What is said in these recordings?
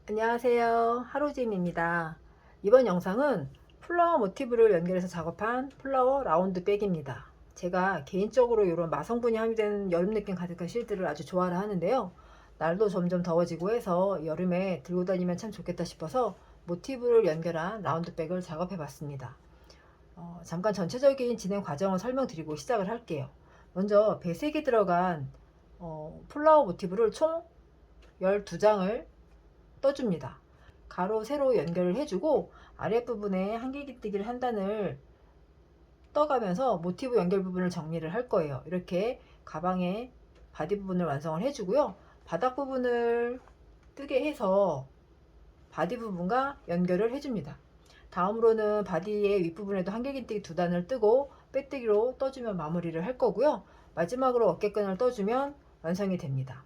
안녕하세요, 하루짐입니다. 이번 영상은 플라워 모티브를 연결해서 작업한 플라워 라운드 백입니다. 제가 개인적으로 이런 마성분이 함유된 여름 느낌 가득한 실들을 아주 좋아를 하는데요. 날도 점점 더워지고 해서 여름에 들고 다니면 참 좋겠다 싶어서 모티브를 연결한 라운드 백을 작업해 봤습니다. 잠깐 전체적인 진행 과정을 설명드리고 시작을 할게요. 먼저 배색이 들어간 플라워 모티브를 총 12장을 떠줍니다. 가로 세로 연결을 해주고 아랫부분에 한길기뜨기를 한 단을 떠가면서 모티브 연결 부분을 정리를 할 거예요. 이렇게 가방의 바디 부분을 완성을 해주고요. 바닥 부분을 뜨게 해서 바디 부분과 연결을 해줍니다. 다음으로는 바디의 윗부분에도 한길기뜨기 두 단을 뜨고 빼뜨기로 떠주면 마무리를 할 거고요. 마지막으로 어깨끈을 떠주면 완성이 됩니다.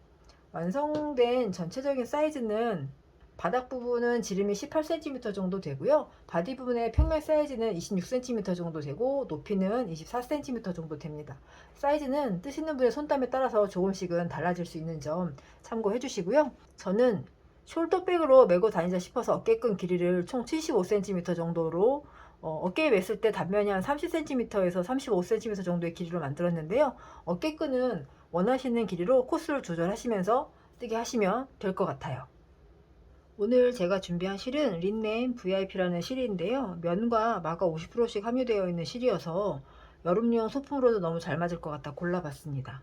완성된 전체적인 사이즈는 바닥 부분은 지름이 18cm 정도 되고요. 바디 부분의 평면 사이즈는 26cm 정도 되고 높이는 24cm 정도 됩니다. 사이즈는 뜨시는 분의 손땀에 따라서 조금씩은 달라질 수 있는 점 참고해 주시고요. 저는 숄더백으로 메고 다니자 싶어서 어깨끈 길이를 총 75cm 정도로 어깨에 맸을 때 단면이 한 30cm에서 35cm 정도의 길이로 만들었는데요. 어깨끈은 원하시는 길이로 코스를 조절하시면서 뜨게 하시면 될 것 같아요. 오늘 제가 준비한 실은 린넨 VIP라는 실인데요. 면과 마가 50%씩 함유되어 있는 실이어서 여름용 소품으로도 너무 잘 맞을 것 같아 골라봤습니다.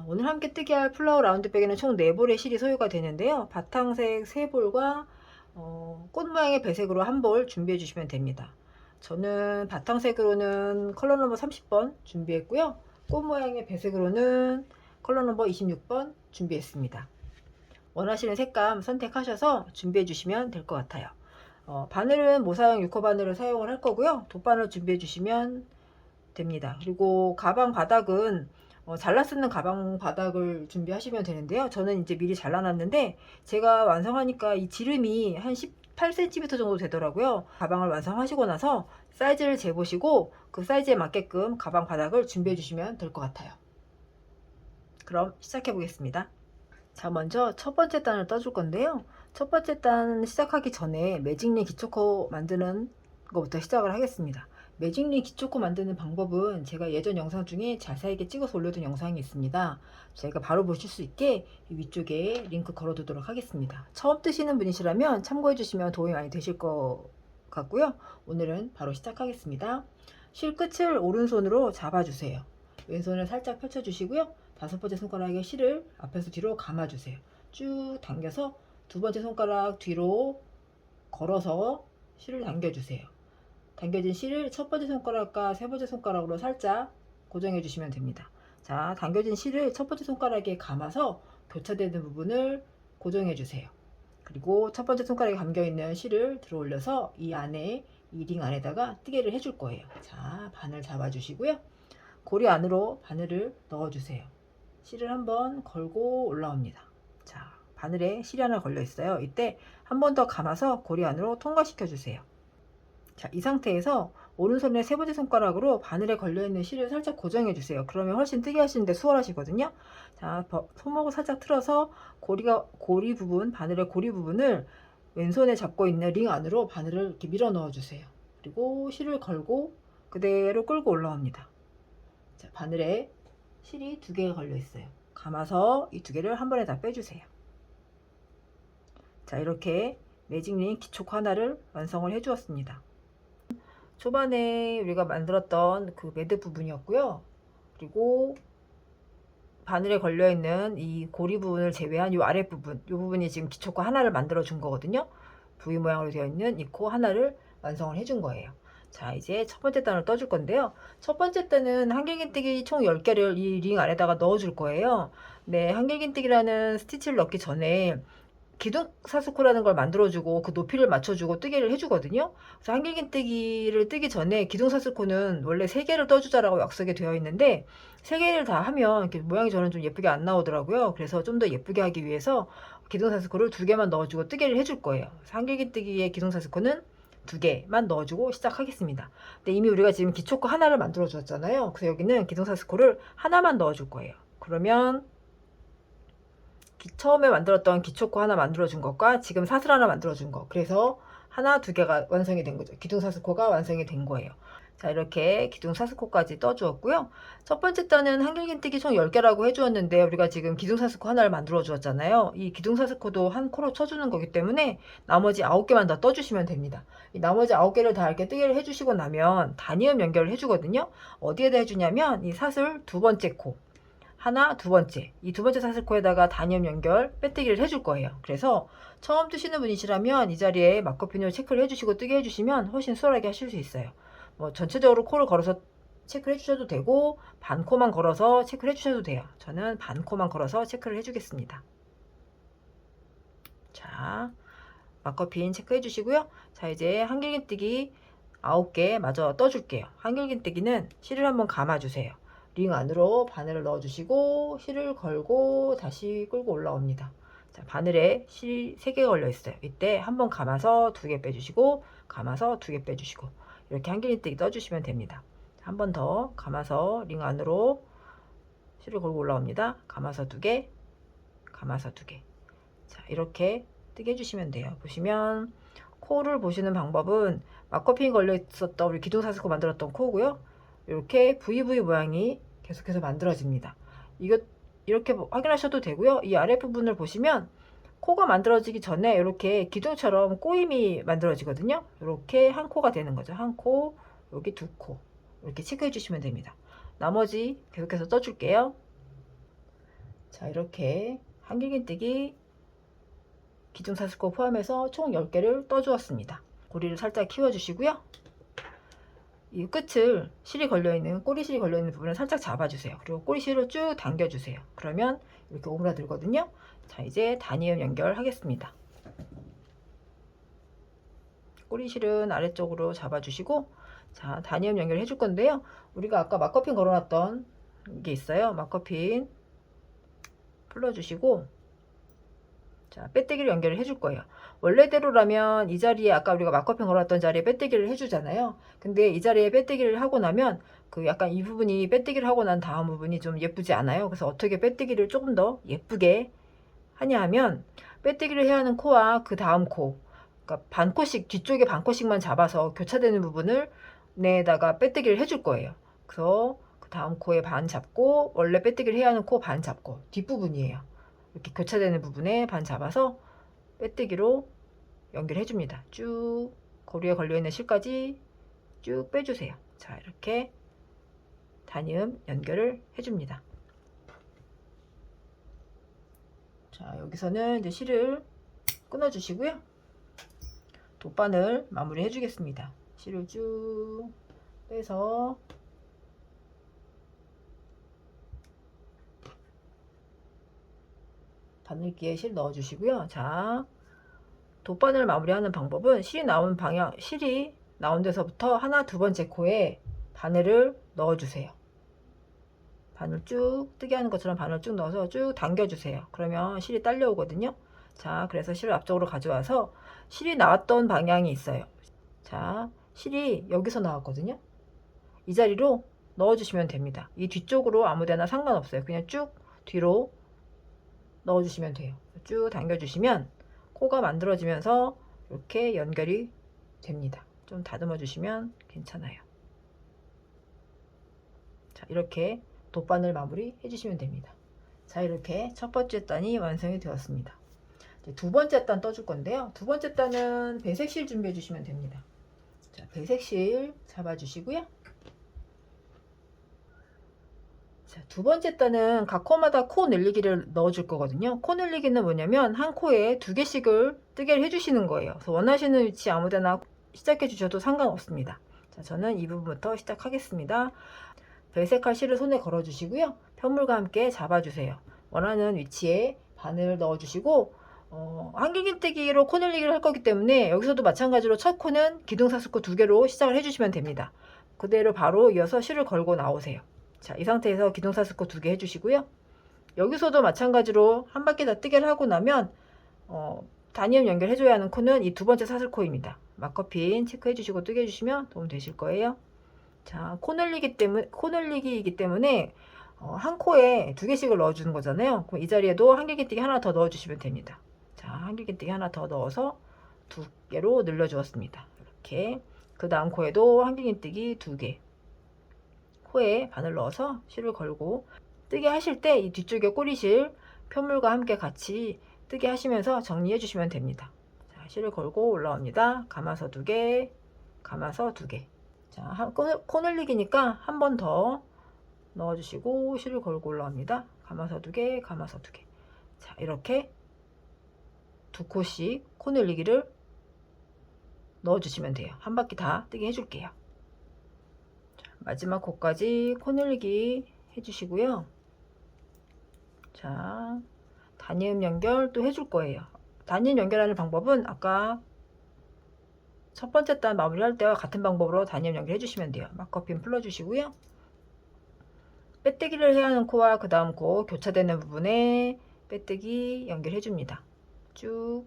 오늘 함께 뜨게 할 플라워 라운드백에는 총 4볼의 실이 소요가 되는데요. 바탕색 3볼과 꽃 모양의 배색으로 1볼 준비해 주시면 됩니다. 저는 바탕색으로는 컬러 넘버 30번 준비했고요. 꽃 모양의 배색으로는 컬러 넘버 26번 준비했습니다. 원하시는 색감 선택하셔서 준비해 주시면 될 것 같아요. 바늘은 모사용 6호 바늘을 사용을 할 거고요. 돗바늘 준비해 주시면 됩니다. 그리고 가방 바닥은 잘라 쓰는 가방 바닥을 준비하시면 되는데요. 저는 이제 미리 잘라놨는데 제가 완성하니까 이 지름이 한 18cm 정도 되더라고요. 가방을 완성하시고 나서 사이즈를 재보시고 그 사이즈에 맞게끔 가방 바닥을 준비해 주시면 될 것 같아요. 그럼 시작해 보겠습니다. 자, 먼저 첫 번째 단을 떠줄 건데요. 첫 번째 단 시작하기 전에 매직링 기초코 만드는 것부터 시작을 하겠습니다. 매직링 기초코 만드는 방법은 제가 예전 영상 중에 자세하게 찍어서 올려둔 영상이 있습니다. 저희가 바로 보실 수 있게 위쪽에 링크 걸어두도록 하겠습니다. 처음 뜨시는 분이시라면 참고해 주시면 도움이 많이 되실 것 같고요. 오늘은 바로 시작하겠습니다. 실 끝을 오른손으로 잡아주세요. 왼손을 살짝 펼쳐주시고요. 5번째 손가락에 실을 앞에서 뒤로 감아주세요. 쭉 당겨서 2번째 손가락 뒤로 걸어서 실을 당겨주세요. 당겨진 실을 첫 번째 손가락과 세 번째 손가락으로 살짝 고정해 주시면 됩니다. 자, 당겨진 실을 첫 번째 손가락에 감아서 교차되는 부분을 고정해 주세요. 그리고 첫 번째 손가락에 감겨 있는 실을 들어 올려서 이 안에 이 링 안에다가 뜨개를 해줄 거예요. 자, 바늘 잡아 주시고요. 고리 안으로 바늘을 넣어 주세요. 실을 한번 걸고 올라옵니다. 자, 바늘에 실이 하나 걸려 있어요. 이때 한 번 더 감아서 고리 안으로 통과시켜 주세요. 자, 이 상태에서 오른손의 세 번째 손가락으로 바늘에 걸려 있는 실을 살짝 고정해 주세요. 그러면 훨씬 뜨게 하시는데 수월하시거든요. 자, 손목을 살짝 틀어서 고리 부분, 바늘의 고리 부분을 왼손에 잡고 있는 링 안으로 바늘을 이렇게 밀어 넣어 주세요. 그리고 실을 걸고 그대로 끌고 올라옵니다. 자, 바늘에 실이 2개가 걸려 있어요. 감아서 이 2개를 한 번에 다 빼주세요. 자, 이렇게 매직링 기초코 하나를 완성을 해 주었습니다. 초반에 우리가 만들었던 그 매듭 부분이었고요. 그리고 바늘에 걸려 있는 이 고리 부분을 제외한 이 아랫부분, 이 부분이 지금 기초코 하나를 만들어 준 거거든요. V 모양으로 되어 있는 이 코 하나를 완성을 해 준 거예요. 자, 이제 첫 번째 단을 떠줄 건데요. 첫 번째 단은 한길긴뜨기 총 10개를 이 링 안에다가 넣어 줄 거예요. 네, 한길긴뜨기라는 스티치를 넣기 전에 기둥사스코라는 걸 만들어주고 그 높이를 맞춰주고 뜨개를 해주거든요. 그래서 한길긴뜨기를 뜨기 전에 기둥사스코는 원래 3개를 떠주자라고 약속이 되어 있는데 3개를 다 하면 이렇게 모양이 저는 좀 예쁘게 안 나오더라고요. 그래서 좀 더 예쁘게 하기 위해서 기둥사스코를 2개만 넣어주고 뜨개를 해줄 거예요. 그래서 한길긴뜨기의 기둥사스코는 2개만 넣어주고 시작하겠습니다. 근데 이미 우리가 지금 기초코 하나를 만들어 주었잖아요. 그래서 여기는 기둥사스코를 하나만 넣어줄 거예요. 그러면 처음에 만들었던 기초코 하나 만들어준 것과 지금 사슬 하나 만들어준 거, 그래서 하나 두 개가 완성이 된 거죠. 기둥사슬코가 완성이 된 거예요. 자, 이렇게 기둥사슬코까지 떠주었고요. 첫 번째 단은 한길긴뜨기 총 10개라고 해주었는데 우리가 지금 기둥사슬코 하나를 만들어 주었잖아요. 이 기둥사슬코도 한 코로 쳐주는 거기 때문에 나머지 9개만 더 떠주시면 됩니다. 이 나머지 9개를 다 이렇게 뜨개를 해주시고 나면 단이음 연결을 해주거든요. 어디에다 해주냐면 이 사슬 두 번째 코 하나, 두 번째, 이 두 번째 사슬코에다가 단이음 연결 빼뜨기를 해줄 거예요. 그래서 처음 뜨시는 분이시라면 이 자리에 마커핀으로 체크를 해주시고 뜨게 해주시면 훨씬 수월하게 하실 수 있어요. 뭐 전체적으로 코를 걸어서 체크를 해주셔도 되고 반 코만 걸어서 체크를 해주셔도 돼요. 저는 반 코만 걸어서 체크를 해주겠습니다. 자, 마커핀 체크해 주시고요. 자, 이제 한길긴뜨기 9개 마저 떠줄게요. 한길긴뜨기는 실을 한번 감아주세요. 링 안으로 바늘을 넣어주시고 실을 걸고 다시 끌고 올라옵니다. 자, 바늘에 실 3개 걸려 있어요. 이때 한번 감아서 2개 빼주시고 감아서 2개 빼주시고 이렇게 한길긴뜨기 떠주시면 됩니다. 한 번 더 감아서 링 안으로 실을 걸고 올라옵니다. 감아서 2개 감아서 2개. 자, 이렇게 뜨게 해주시면 돼요. 보시면 코를 보시는 방법은 마커핀이 걸려 있었던 우리 기둥사슬코 만들었던 코고요. 이렇게 VV 모양이 계속해서 만들어집니다. 이거 이렇게 확인하셔도 되고요. 이 아랫부분을 보시면 코가 만들어지기 전에 이렇게 기둥처럼 꼬임이 만들어지거든요. 이렇게 한 코가 되는 거죠. 한 코, 여기 2코 이렇게 체크해 주시면 됩니다. 나머지 계속해서 떠줄게요. 자, 이렇게 한길긴뜨기 기둥사슬코 포함해서 총 10개를 떠주었습니다. 고리를 살짝 키워주시고요. 이 끝을 실이 걸려있는 꼬리실이 걸려있는 부분을 살짝 잡아주세요. 그리고 꼬리실을 쭉 당겨주세요. 그러면 이렇게 오므라들거든요. 자, 이제 단이음 연결하겠습니다. 꼬리실은 아래쪽으로 잡아주시고 자, 단이음 연결 해줄 건데요. 우리가 아까 마커핀 걸어놨던 게 있어요. 마커핀 풀러주시고 자, 빼뜨기를 연결을 해줄 거예요. 원래대로라면 이 자리에 아까 우리가 마커핀 걸어놨던 자리에 빼뜨기를 해주잖아요. 근데 이 자리에 빼뜨기를 하고 나면 그 약간 이 부분이 빼뜨기를 하고 난 다음 부분이 좀 예쁘지 않아요. 그래서 어떻게 빼뜨기를 조금 더 예쁘게 하냐 하면 빼뜨기를 해야 하는 코와 그 다음 코, 그러니까 반코씩 뒤쪽에 반코씩만 잡아서 교차되는 부분을 내다가 빼뜨기를 해줄 거예요. 그래서 그 다음 코에 반 잡고 원래 빼뜨기를 해야 하는 코 반 잡고 뒷부분이에요. 이렇게 교차되는 부분에 반 잡아서 빼뜨기로 연결해 줍니다. 쭉 고리에 걸려있는 실까지 쭉 빼주세요. 자, 이렇게 단이음 연결을 해줍니다. 자, 여기서는 이제 실을 끊어 주시고요. 돗바늘 마무리 해주겠습니다. 실을 쭉 빼서 바늘기에 실 넣어 주시고요. 자, 돗바늘 마무리하는 방법은 실이 나온 데서부터 하나 두 번째 코에 바늘을 넣어 주세요. 바늘 쭉 뜨게 하는 것처럼 바늘 쭉 넣어서 쭉 당겨 주세요. 그러면 실이 딸려 오거든요. 자, 그래서 실을 앞쪽으로 가져와서 실이 나왔던 방향이 있어요. 자, 실이 여기서 나왔거든요. 이 자리로 넣어 주시면 됩니다. 이 뒤쪽으로 아무데나 상관없어요. 그냥 쭉 뒤로 넣어 주시면 돼요. 쭉 당겨 주시면 코가 만들어지면서 이렇게 연결이 됩니다. 좀 다듬어 주시면 괜찮아요. 자, 이렇게 돗바늘 마무리 해주시면 됩니다. 자, 이렇게 첫 번째 단이 완성이 되었습니다. 이제 두 번째 단 떠줄 건데요. 두 번째 단은 배색실 준비해 주시면 됩니다. 자, 배색실 잡아주시고요. 자, 두 번째 단은 각 코마다 코 늘리기를 넣어줄 거거든요. 코 늘리기는 뭐냐면 한 코에 2개씩을 뜨개를 해주시는 거예요. 그래서 원하시는 위치 아무데나 시작해 주셔도 상관없습니다. 자, 저는 이 부분부터 시작하겠습니다. 배색할 실을 손에 걸어 주시고요. 편물과 함께 잡아주세요. 원하는 위치에 바늘 넣어 주시고 한길긴뜨기로 코 늘리기를 할 거기 때문에 여기서도 마찬가지로 첫 코는 기둥사슬코 2개로 시작을 해주시면 됩니다. 그대로 바로 이어서 실을 걸고 나오세요. 자, 이 상태에서 기둥사슬코 2개 해주시고요. 여기서도 마찬가지로 한 바퀴 다 뜨개를 하고 나면 단이음 연결해줘야 하는 코는 이 두 번째 사슬코입니다. 마커핀 체크해 주시고 뜨개 해주시면 도움 되실 거예요. 자, 코 늘리기이기 때문에 한 코에 2개씩을 넣어주는 거잖아요. 그럼 이 자리에도 한길긴뜨기 하나 더 넣어주시면 됩니다. 자, 한길긴뜨기 하나 더 넣어서 2개로 늘려주었습니다. 이렇게. 그 다음 코에도 한길긴뜨기 2개. 코에 바늘 넣어서 실을 걸고 뜨게 하실 때 이 뒤쪽에 꼬리실 편물과 함께 같이 뜨게 하시면서 정리해 주시면 됩니다. 자, 실을 걸고 올라옵니다. 감아서 2개, 감아서 2개. 자, 코늘리기니까 한 번 더 넣어주시고 실을 걸고 올라옵니다. 감아서 2개, 감아서 2개. 자, 이렇게 2코씩 코늘리기를 넣어주시면 돼요. 한 바퀴 다 뜨게 해줄게요. 자, 마지막 코까지 코늘리기 해주시고요. 자, 단위음 연결 또 해줄 거예요. 단위음 연결하는 방법은 아까 첫 번째 단 마무리할 때와 같은 방법으로 단위음 연결 해주시면 돼요. 마커핀 풀어주시고요. 빼뜨기를 해야 하는 코와 그 다음 코 교차되는 부분에 빼뜨기 연결해 줍니다. 쭉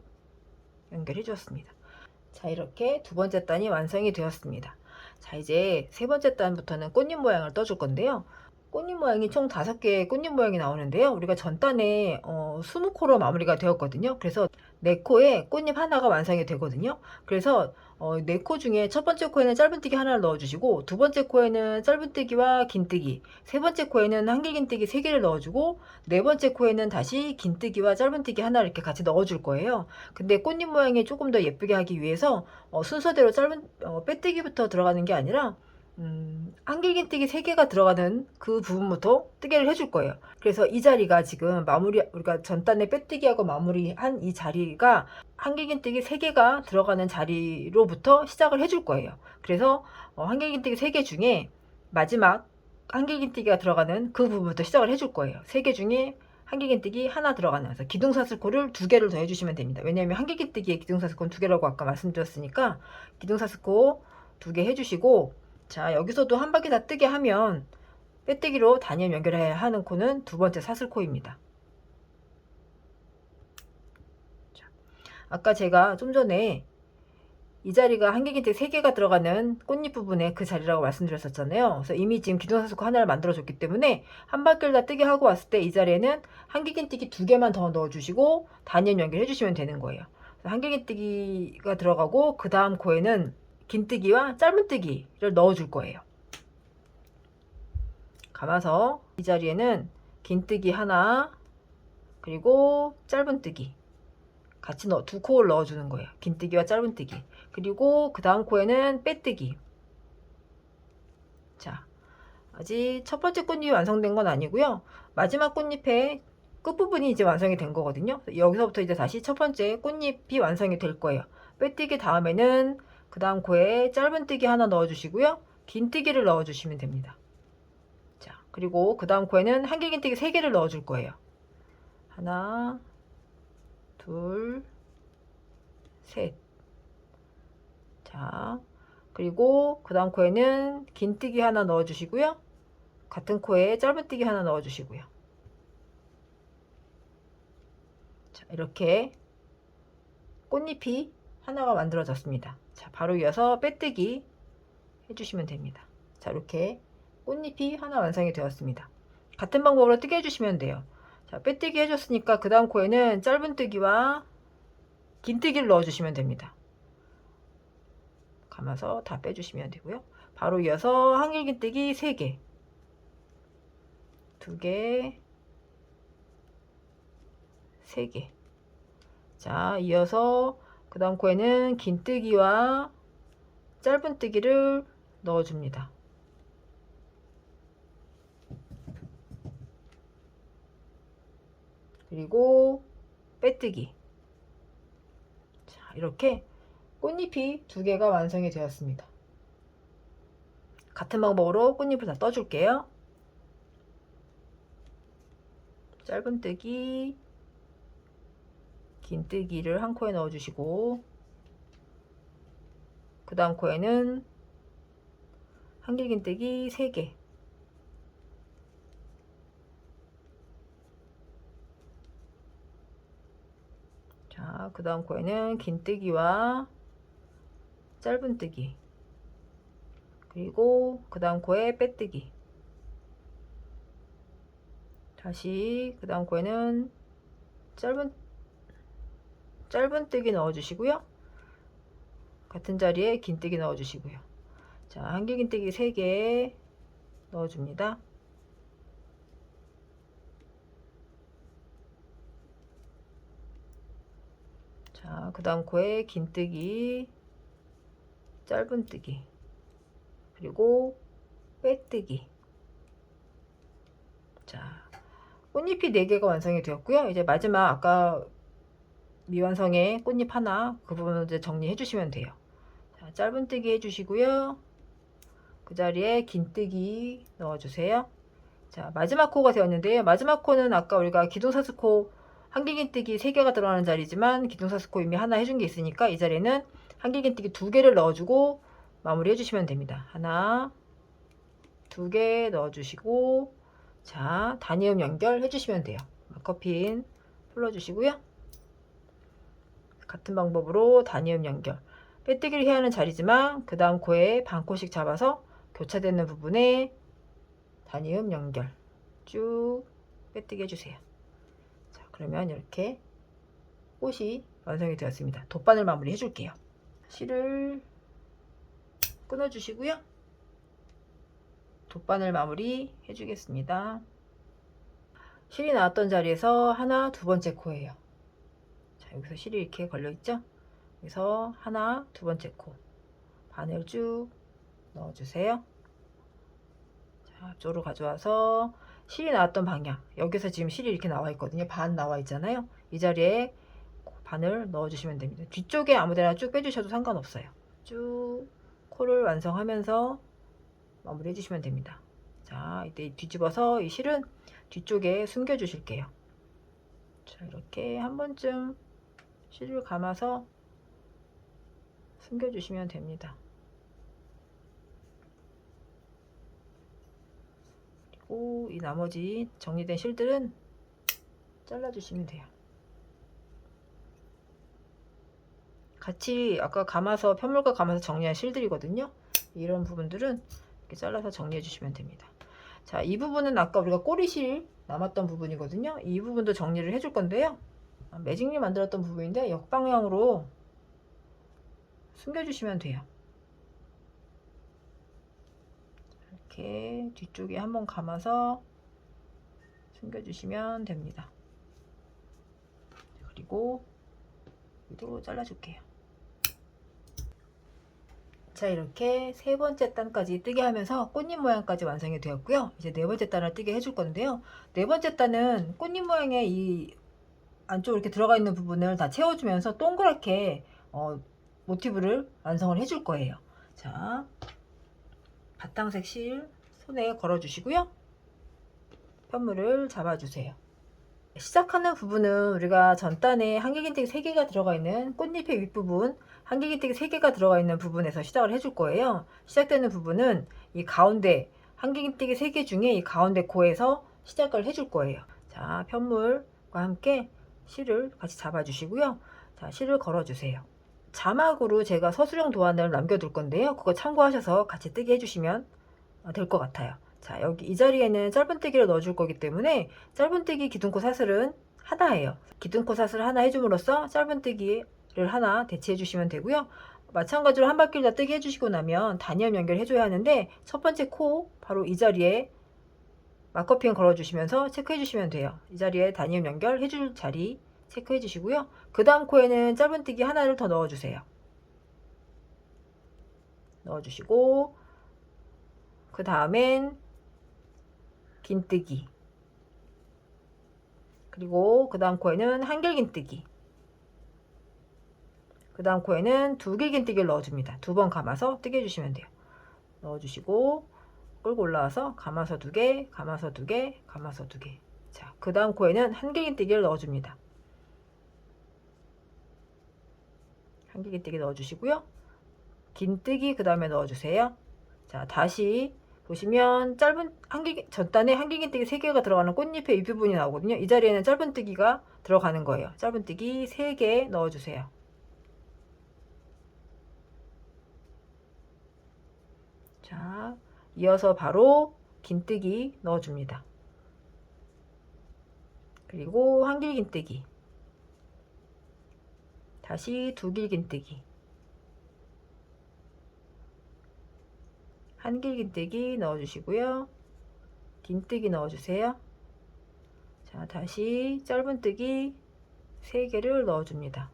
연결해 주었습니다. 자, 이렇게 두 번째 단이 완성이 되었습니다. 자, 이제 세 번째 단부터는 꽃잎 모양을 떠줄 건데요. 꽃잎 모양이 총 5개의 꽃잎 모양이 나오는데요. 우리가 전 단에 20코로 마무리가 되었거든요. 그래서 4코에 꽃잎 하나가 완성이 되거든요. 그래서 4코 중에 첫 번째 코에는 짧은뜨기 하나를 넣어주시고, 두 번째 코에는 짧은뜨기와 긴뜨기, 세 번째 코에는 한길긴뜨기 3개를 넣어주고, 네 번째 코에는 다시 긴뜨기와 짧은뜨기 하나를 이렇게 같이 넣어줄 거예요. 근데 꽃잎 모양이 조금 더 예쁘게 하기 위해서 순서대로 빼뜨기부터 들어가는 게 아니라 한길긴뜨기 3개가 들어가는 그 부분부터 뜨개를 해줄 거예요. 그래서 이 자리가 지금 우리가 전단에 빼뜨기하고 마무리한 이 자리가 한길긴뜨기 3개가 들어가는 자리로부터 시작을 해줄 거예요. 그래서 한길긴뜨기 3개 중에 마지막 한길긴뜨기가 들어가는 그 부분부터 시작을 해줄 거예요. 3개 중에 한길긴뜨기 하나 들어가는, 그래서 기둥사슬코를 2개를 더 해주시면 됩니다. 왜냐하면 한길긴뜨기에 기둥사슬코는 2개라고 아까 말씀드렸으니까 기둥사슬코 2개 해주시고, 자, 여기서도 한 바퀴 다 뜨게 하면 빼뜨기로 단위음 연결해야 하는 코는 두 번째 사슬코입니다. 자, 아까 제가 좀 전에 이 자리가 한길긴뜨기 3개가 들어가는 꽃잎 부분에 그 자리라고 말씀드렸었잖아요. 그래서 이미 지금 기둥사슬코 하나를 만들어 줬기 때문에 한 바퀴를 다 뜨게 하고 왔을 때 이 자리에는 한길긴뜨기 2개만 더 넣어주시고 단위음 연결해 주시면 되는 거예요. 한길긴뜨기가 들어가고 그 다음 코에는 긴뜨기와 짧은뜨기를 넣어줄 거예요. 감아서 이 자리에는 긴뜨기 하나, 그리고 짧은뜨기 같이 2코를 넣어주는 거예요. 긴뜨기와 짧은뜨기. 그리고 그 다음 코에는 빼뜨기. 자, 아직 첫 번째 꽃잎이 완성된 건 아니고요. 마지막 꽃잎의 끝부분이 이제 완성이 된 거거든요. 여기서부터 이제 다시 첫 번째 꽃잎이 완성이 될 거예요. 빼뜨기 다음에는 그 다음 코에 짧은뜨기 하나 넣어주시고요. 긴뜨기를 넣어주시면 됩니다. 자, 그리고 그 다음 코에는 한길긴뜨기 3개를 넣어줄 거예요. 하나, 둘, 셋. 자, 그리고 그 다음 코에는 긴뜨기 하나 넣어주시고요. 같은 코에 짧은뜨기 하나 넣어주시고요. 자, 이렇게 꽃잎이 하나가 만들어졌습니다. 자, 바로 이어서 빼뜨기 해주시면 됩니다. 자, 이렇게 꽃잎이 하나 완성이 되었습니다. 같은 방법으로 뜨게 해주시면 돼요. 자, 빼뜨기 해줬으니까 그 다음 코에는 짧은뜨기와 긴뜨기를 넣어주시면 됩니다. 감아서 다 빼주시면 되고요. 바로 이어서 한길긴뜨기 3개, 2개, 3개. 자, 이어서 그 다음 코에는 긴뜨기와 짧은뜨기를 넣어줍니다. 그리고 빼뜨기. 자, 이렇게 꽃잎이 2개가 완성이 되었습니다. 같은 방법으로 꽃잎을 다 떠줄게요. 짧은뜨기, 긴뜨기를 한 코에 넣어주시고, 그 다음 코에는 한길긴뜨기 3개, 자, 그 다음 코에는 긴뜨기와 짧은뜨기, 그리고 그 다음 코에 빼뜨기. 다시 그 다음 코에는 짧은뜨기 넣어주시고요. 같은 자리에 긴뜨기 넣어주시고요. 자, 한길긴뜨기 3개 넣어줍니다. 자, 그 다음 코에 긴뜨기, 짧은뜨기, 그리고 빼뜨기. 자, 꽃잎이 4개가 완성이 되었고요. 이제 마지막 아까 미완성의 꽃잎 하나, 그 부분을 이제 정리해 주시면 돼요. 자, 짧은뜨기 해주시고요. 그 자리에 긴뜨기 넣어주세요. 자, 마지막 코가 되었는데요. 마지막 코는 아까 우리가 기둥사스코 한길긴뜨기 3개가 들어가는 자리지만 기둥사스코 이미 하나 해준 게 있으니까 이 자리에는 한길긴뜨기 2개를 넣어주고 마무리 해주시면 됩니다. 하나, 2개 넣어주시고, 자, 단이음 연결 해주시면 돼요. 마커핀 풀어주시고요. 같은 방법으로 단이음 연결. 빼뜨기를 해야 하는 자리지만 그 다음 코에 반 코씩 잡아서 교차되는 부분에 단이음 연결 쭉 빼뜨기 해주세요. 자, 그러면 이렇게 꽃이 완성이 되었습니다. 돗바늘 마무리 해줄게요. 실을 끊어주시고요. 돗바늘 마무리 해주겠습니다. 실이 나왔던 자리에서 하나, 2번째 코예요. 자, 여기서 실이 이렇게 걸려있죠? 그래서 하나, 2번째 코 바늘 쭉 넣어주세요. 자, 앞쪽으로 가져와서 실이 나왔던 방향, 여기서 지금 실이 이렇게 나와 있거든요. 반 나와 있잖아요. 이 자리에 바늘 넣어주시면 됩니다. 뒤쪽에 아무데나 쭉 빼주셔도 상관없어요. 쭉 코를 완성하면서 마무리 해주시면 됩니다. 자, 이때 뒤집어서 이 실은 뒤쪽에 숨겨 주실게요. 자, 이렇게 한 번쯤 실을 감아서 숨겨 주시면 됩니다. 그리고 이 나머지 정리된 실들은 잘라 주시면 돼요. 같이 아까 감아서 편물과 감아서 정리한 실들이거든요. 이런 부분들은 이렇게 잘라서 정리해 주시면 됩니다. 자, 이 부분은 아까 우리가 꼬리실 남았던 부분이거든요. 이 부분도 정리를 해줄 건데요. 매직리 만들었던 부분인데 역방향으로 숨겨주시면 돼요. 이렇게 뒤쪽에 한번 감아서 숨겨주시면 됩니다. 그리고 위로 잘라줄게요. 자, 이렇게 3번째 단까지 뜨게 하면서 꽃잎 모양까지 완성이 되었고요. 이제 4번째 단을 뜨게 해줄 건데요. 4번째 단은 꽃잎 모양의 이 안쪽으로 이렇게 들어가 있는 부분을 다 채워주면서 동그랗게 모티브를 완성을 해줄 거예요. 자, 바탕색 실 손에 걸어 주시고요. 편물을 잡아주세요. 시작하는 부분은 우리가 전단에 한길긴뜨기 3개가 들어가 있는 꽃잎의 윗부분, 한길긴뜨기 3개가 들어가 있는 부분에서 시작을 해줄 거예요. 시작되는 부분은 이 가운데 한길긴뜨기 3개 중에 이 가운데 코에서 시작을 해줄 거예요. 자, 편물과 함께 실을 같이 잡아주시고요. 자, 실을 걸어주세요. 자막으로 제가 서술형 도안을 남겨둘 건데요. 그거 참고하셔서 같이 뜨게 해주시면 될 것 같아요. 자, 여기 이 자리에는 짧은뜨기를 넣어줄 거기 때문에 짧은뜨기 기둥코 사슬은 하나예요. 기둥코 사슬 하나 해줌으로써 짧은뜨기를 하나 대체해 주시면 되고요. 마찬가지로 한 바퀴를 다 뜨게 해주시고 나면 단이음 연결해줘야 하는데 첫 번째 코 바로 이 자리에 마커핀 걸어주시면서 체크해 주시면 돼요. 이 자리에 단이음 연결 해줄 자리 체크해 주시고요. 그 다음 코에는 짧은뜨기 하나를 더 넣어주세요. 넣어주시고 그 다음엔 긴뜨기, 그리고 그 다음 코에는 한길긴뜨기, 그 다음 코에는 2길긴뜨기를 넣어줍니다. 2번 감아서 뜨게 해주시면 돼요. 넣어주시고 끌고 올라와서 감아서 2개, 감아서 2개, 감아서 2개. 자, 그 다음 코에는 한길긴뜨기를 넣어줍니다. 한길긴뜨기 넣어주시고요. 긴뜨기 그 다음에 넣어주세요. 자, 다시 보시면 짧은 전단에 한길긴뜨기 3개가 들어가는 꽃잎의 윗부분이 나오거든요. 이 자리에는 짧은뜨기가 들어가는 거예요. 짧은뜨기 3개 넣어주세요. 자, 이어서 바로 긴뜨기 넣어줍니다. 그리고 한길긴뜨기, 다시 두길긴뜨기, 한길긴뜨기 넣어주시고요. 긴뜨기 넣어주세요. 자, 다시 짧은뜨기 3개를 넣어줍니다.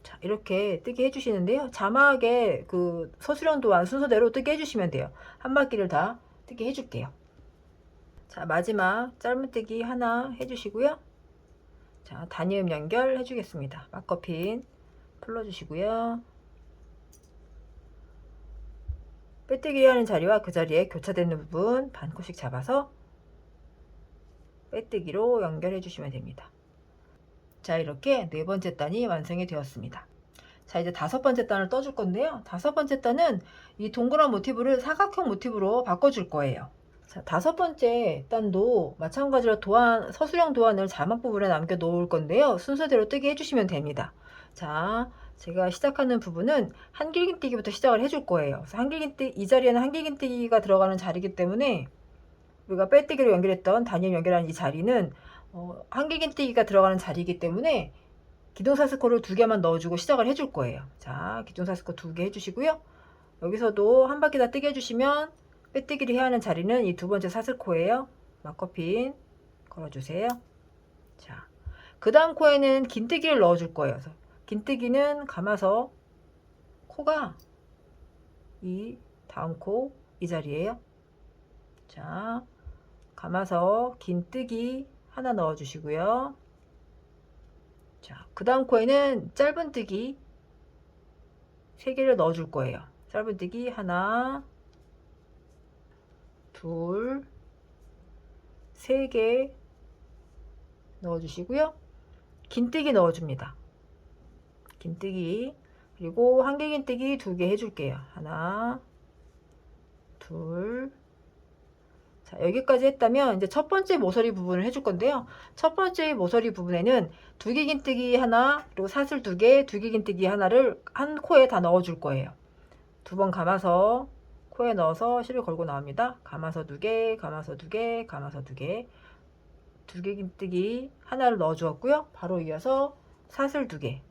자, 이렇게 뜨게 해주시는데요. 자막에 그 서술형 도안 순서대로 뜨게 해주시면 돼요. 한 바퀴를 다 뜨게 해줄게요. 자, 마지막 짧은뜨기 하나 해주시고요. 자, 단위음 연결 해주겠습니다. 마커핀 풀러주시고요. 빼뜨기 하는 자리와 그 자리에 교차되는 부분 반 컷씩 잡아서 빼뜨기로 연결해 주시면 됩니다. 자, 이렇게 4번째 단이 완성이 되었습니다. 자, 이제 5번째 단을 떠줄 건데요. 5번째 단은 이 동그란 모티브를 사각형 모티브로 바꿔줄 거예요. 자, 5번째 단도 마찬가지로 도안, 서술형 도안을 자막 부분에 남겨 놓을 건데요. 순서대로 뜨게 해주시면 됩니다. 자, 제가 시작하는 부분은 한길긴뜨기부터 시작을 해줄 거예요. 그래서 이 자리에는 한길긴뜨기가 들어가는 자리이기 때문에 우리가 빼뜨기로 연결했던 단위음 연결하는 이 자리는 한길긴뜨기가 들어가는 자리이기 때문에 기둥사슬코를 2개만 넣어주고 시작을 해줄 거예요. 자, 기둥사슬코 2개 해주시고요. 여기서도 한 바퀴 다 뜨게 해주시면 빼뜨기를 해야 하는 자리는 이 2번째 사슬코예요. 마커핀 걸어주세요. 자, 그 다음 코에는 긴뜨기를 넣어줄 거예요. 그래서 긴뜨기는 감아서 코가 이 다음 코 이 자리예요. 자, 감아서 긴뜨기 하나 넣어주시고요. 자, 그 다음 코에는 짧은뜨기 3개를 넣어줄 거예요. 짧은뜨기 하나, 둘, 3개 넣어주시고요. 긴뜨기 넣어줍니다. 긴뜨기, 그리고 한길긴뜨기 2개 해줄게요. 하나, 둘. 자, 여기까지 했다면 이제 첫 번째 모서리 부분을 해줄 건데요. 첫 번째 모서리 부분에는 2개 긴뜨기 하나, 그리고 사슬 2개, 2개 긴뜨기 하나를 한 코에 다 넣어줄 거예요. 2번 감아서 코에 넣어서 실을 걸고 나옵니다. 감아서 2개, 감아서 2개, 감아서 2개, 2개 긴뜨기 하나를 넣어 주었고요. 바로 이어서 사슬 2개.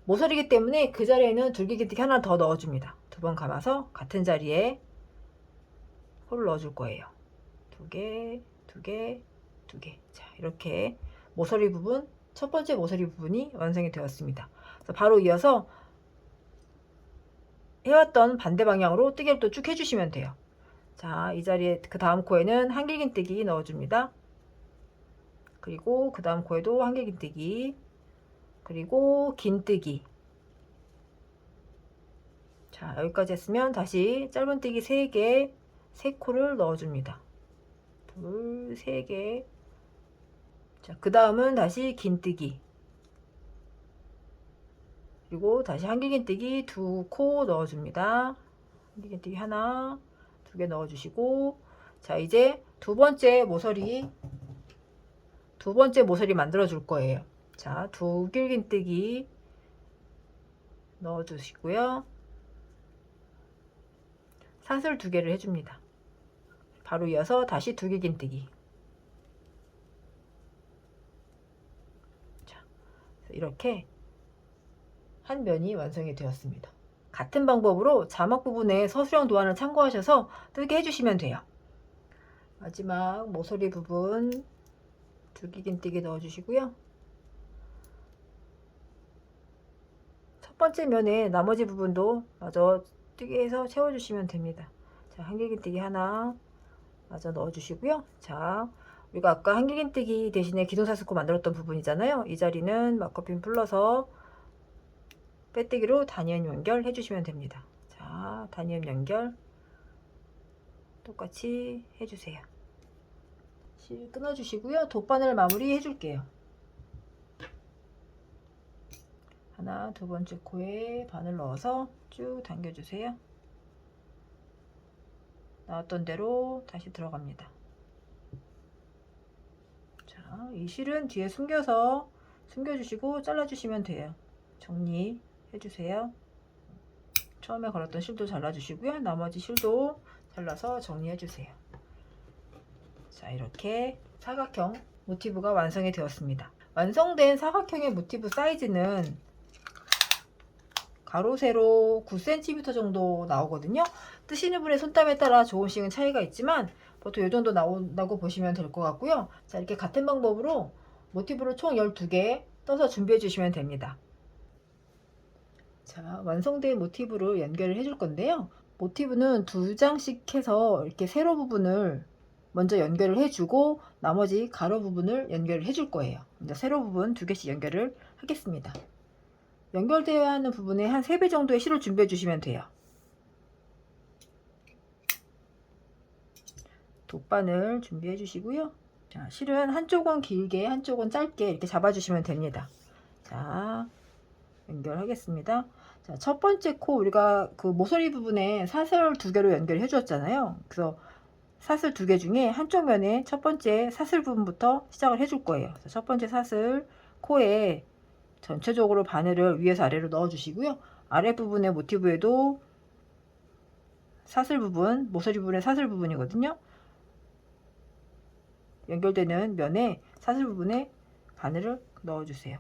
모서리이기 때문에 그 자리에는 2개 긴뜨기 하나 더 넣어줍니다. 2번 감아서 같은 자리에 홀을 넣어줄 거예요. 2개, 2개, 2개. 자, 이렇게 모서리 부분, 첫 번째 모서리 부분이 완성이 되었습니다. 그래서 바로 이어서 해왔던 반대 방향으로 뜨개를 또 쭉 해주시면 돼요. 자, 이 자리에 그 다음 코에는 한길긴뜨기 넣어줍니다. 그리고 그 다음 코에도 한길긴뜨기, 그리고 긴뜨기. 자, 여기까지 했으면 다시 짧은뜨기 3개, 3코를 넣어줍니다. 2, 3개. 자, 그 다음은 다시 긴뜨기. 그리고 다시 한길긴뜨기 2코 넣어줍니다. 한길긴뜨기 하나, 2개 넣어주시고, 자, 이제 두 번째 모서리 만들어 줄 거예요. 자, 2길긴뜨기 넣어주시고요. 사슬 2개를 해줍니다. 바로 이어서 다시 2길긴뜨기. 자, 이렇게 한 면이 완성이 되었습니다. 같은 방법으로 자막 부분에 서술형 도안을 참고하셔서 뜨게 해주시면 돼요. 마지막 모서리 부분 2개 긴뜨기 넣어주시고요. 첫 번째 면에 나머지 부분도 마저 뜨게 해서 채워주시면 됩니다. 자, 한길긴뜨기 하나 마저 넣어주시고요. 자, 우리가 아까 한길긴뜨기 대신에 기둥사슬코 만들었던 부분이잖아요. 이 자리는 마커핀 풀러서 빼뜨기로 단위음 연결 해주시면 됩니다. 자, 단위음 연결 똑같이 해주세요. 실 끊어주시고요. 돗바늘 마무리 해줄게요. 하나, 두 번째 코에 바늘 넣어서 쭉 당겨주세요. 나왔던 대로 다시 들어갑니다. 자, 이 실은 뒤에 숨겨주시고 잘라주시면 돼요. 정리해주세요. 처음에 걸었던 실도 잘라주시고요. 나머지 실도 잘라서 정리해주세요. 자, 이렇게 사각형 모티브가 완성이 되었습니다. 완성된 사각형의 모티브 사이즈는 가로 세로 9cm 정도 나오거든요. 뜨시는 분의 손땀에 따라 조금씩은 차이가 있지만 보통 이 정도 나온다고 보시면 될 것 같고요. 자, 이렇게 같은 방법으로 모티브를 총 12개 떠서 준비해 주시면 됩니다. 자, 완성된 모티브를 연결을 해줄 건데요. 모티브는 2장씩 해서 이렇게 세로 부분을 먼저 연결을 해주고 나머지 가로 부분을 연결을 해줄 거예요. 먼저 세로 부분 2개씩 연결을 하겠습니다. 연결되어야 하는 부분에 한 3배 정도의 실을 준비해 주시면 돼요. 돗바늘 준비해 주시고요. 자, 실은 한쪽은 길게 한쪽은 짧게 이렇게 잡아 주시면 됩니다. 자, 연결하겠습니다. 자, 첫 번째 코 우리가 그 모서리 부분에 사슬 2개로 연결해 주었잖아요. 그래서 사슬 2개 중에 한쪽 면에 첫 번째 사슬 부분부터 시작을 해줄 거예요. 첫 번째 사슬 코에 전체적으로 바늘을 위에서 아래로 넣어 주시고요. 아랫부분의 모티브에도 사슬 부분, 모서리 부분의 사슬 부분이거든요. 연결되는 면에 사슬 부분에 바늘을 넣어 주세요.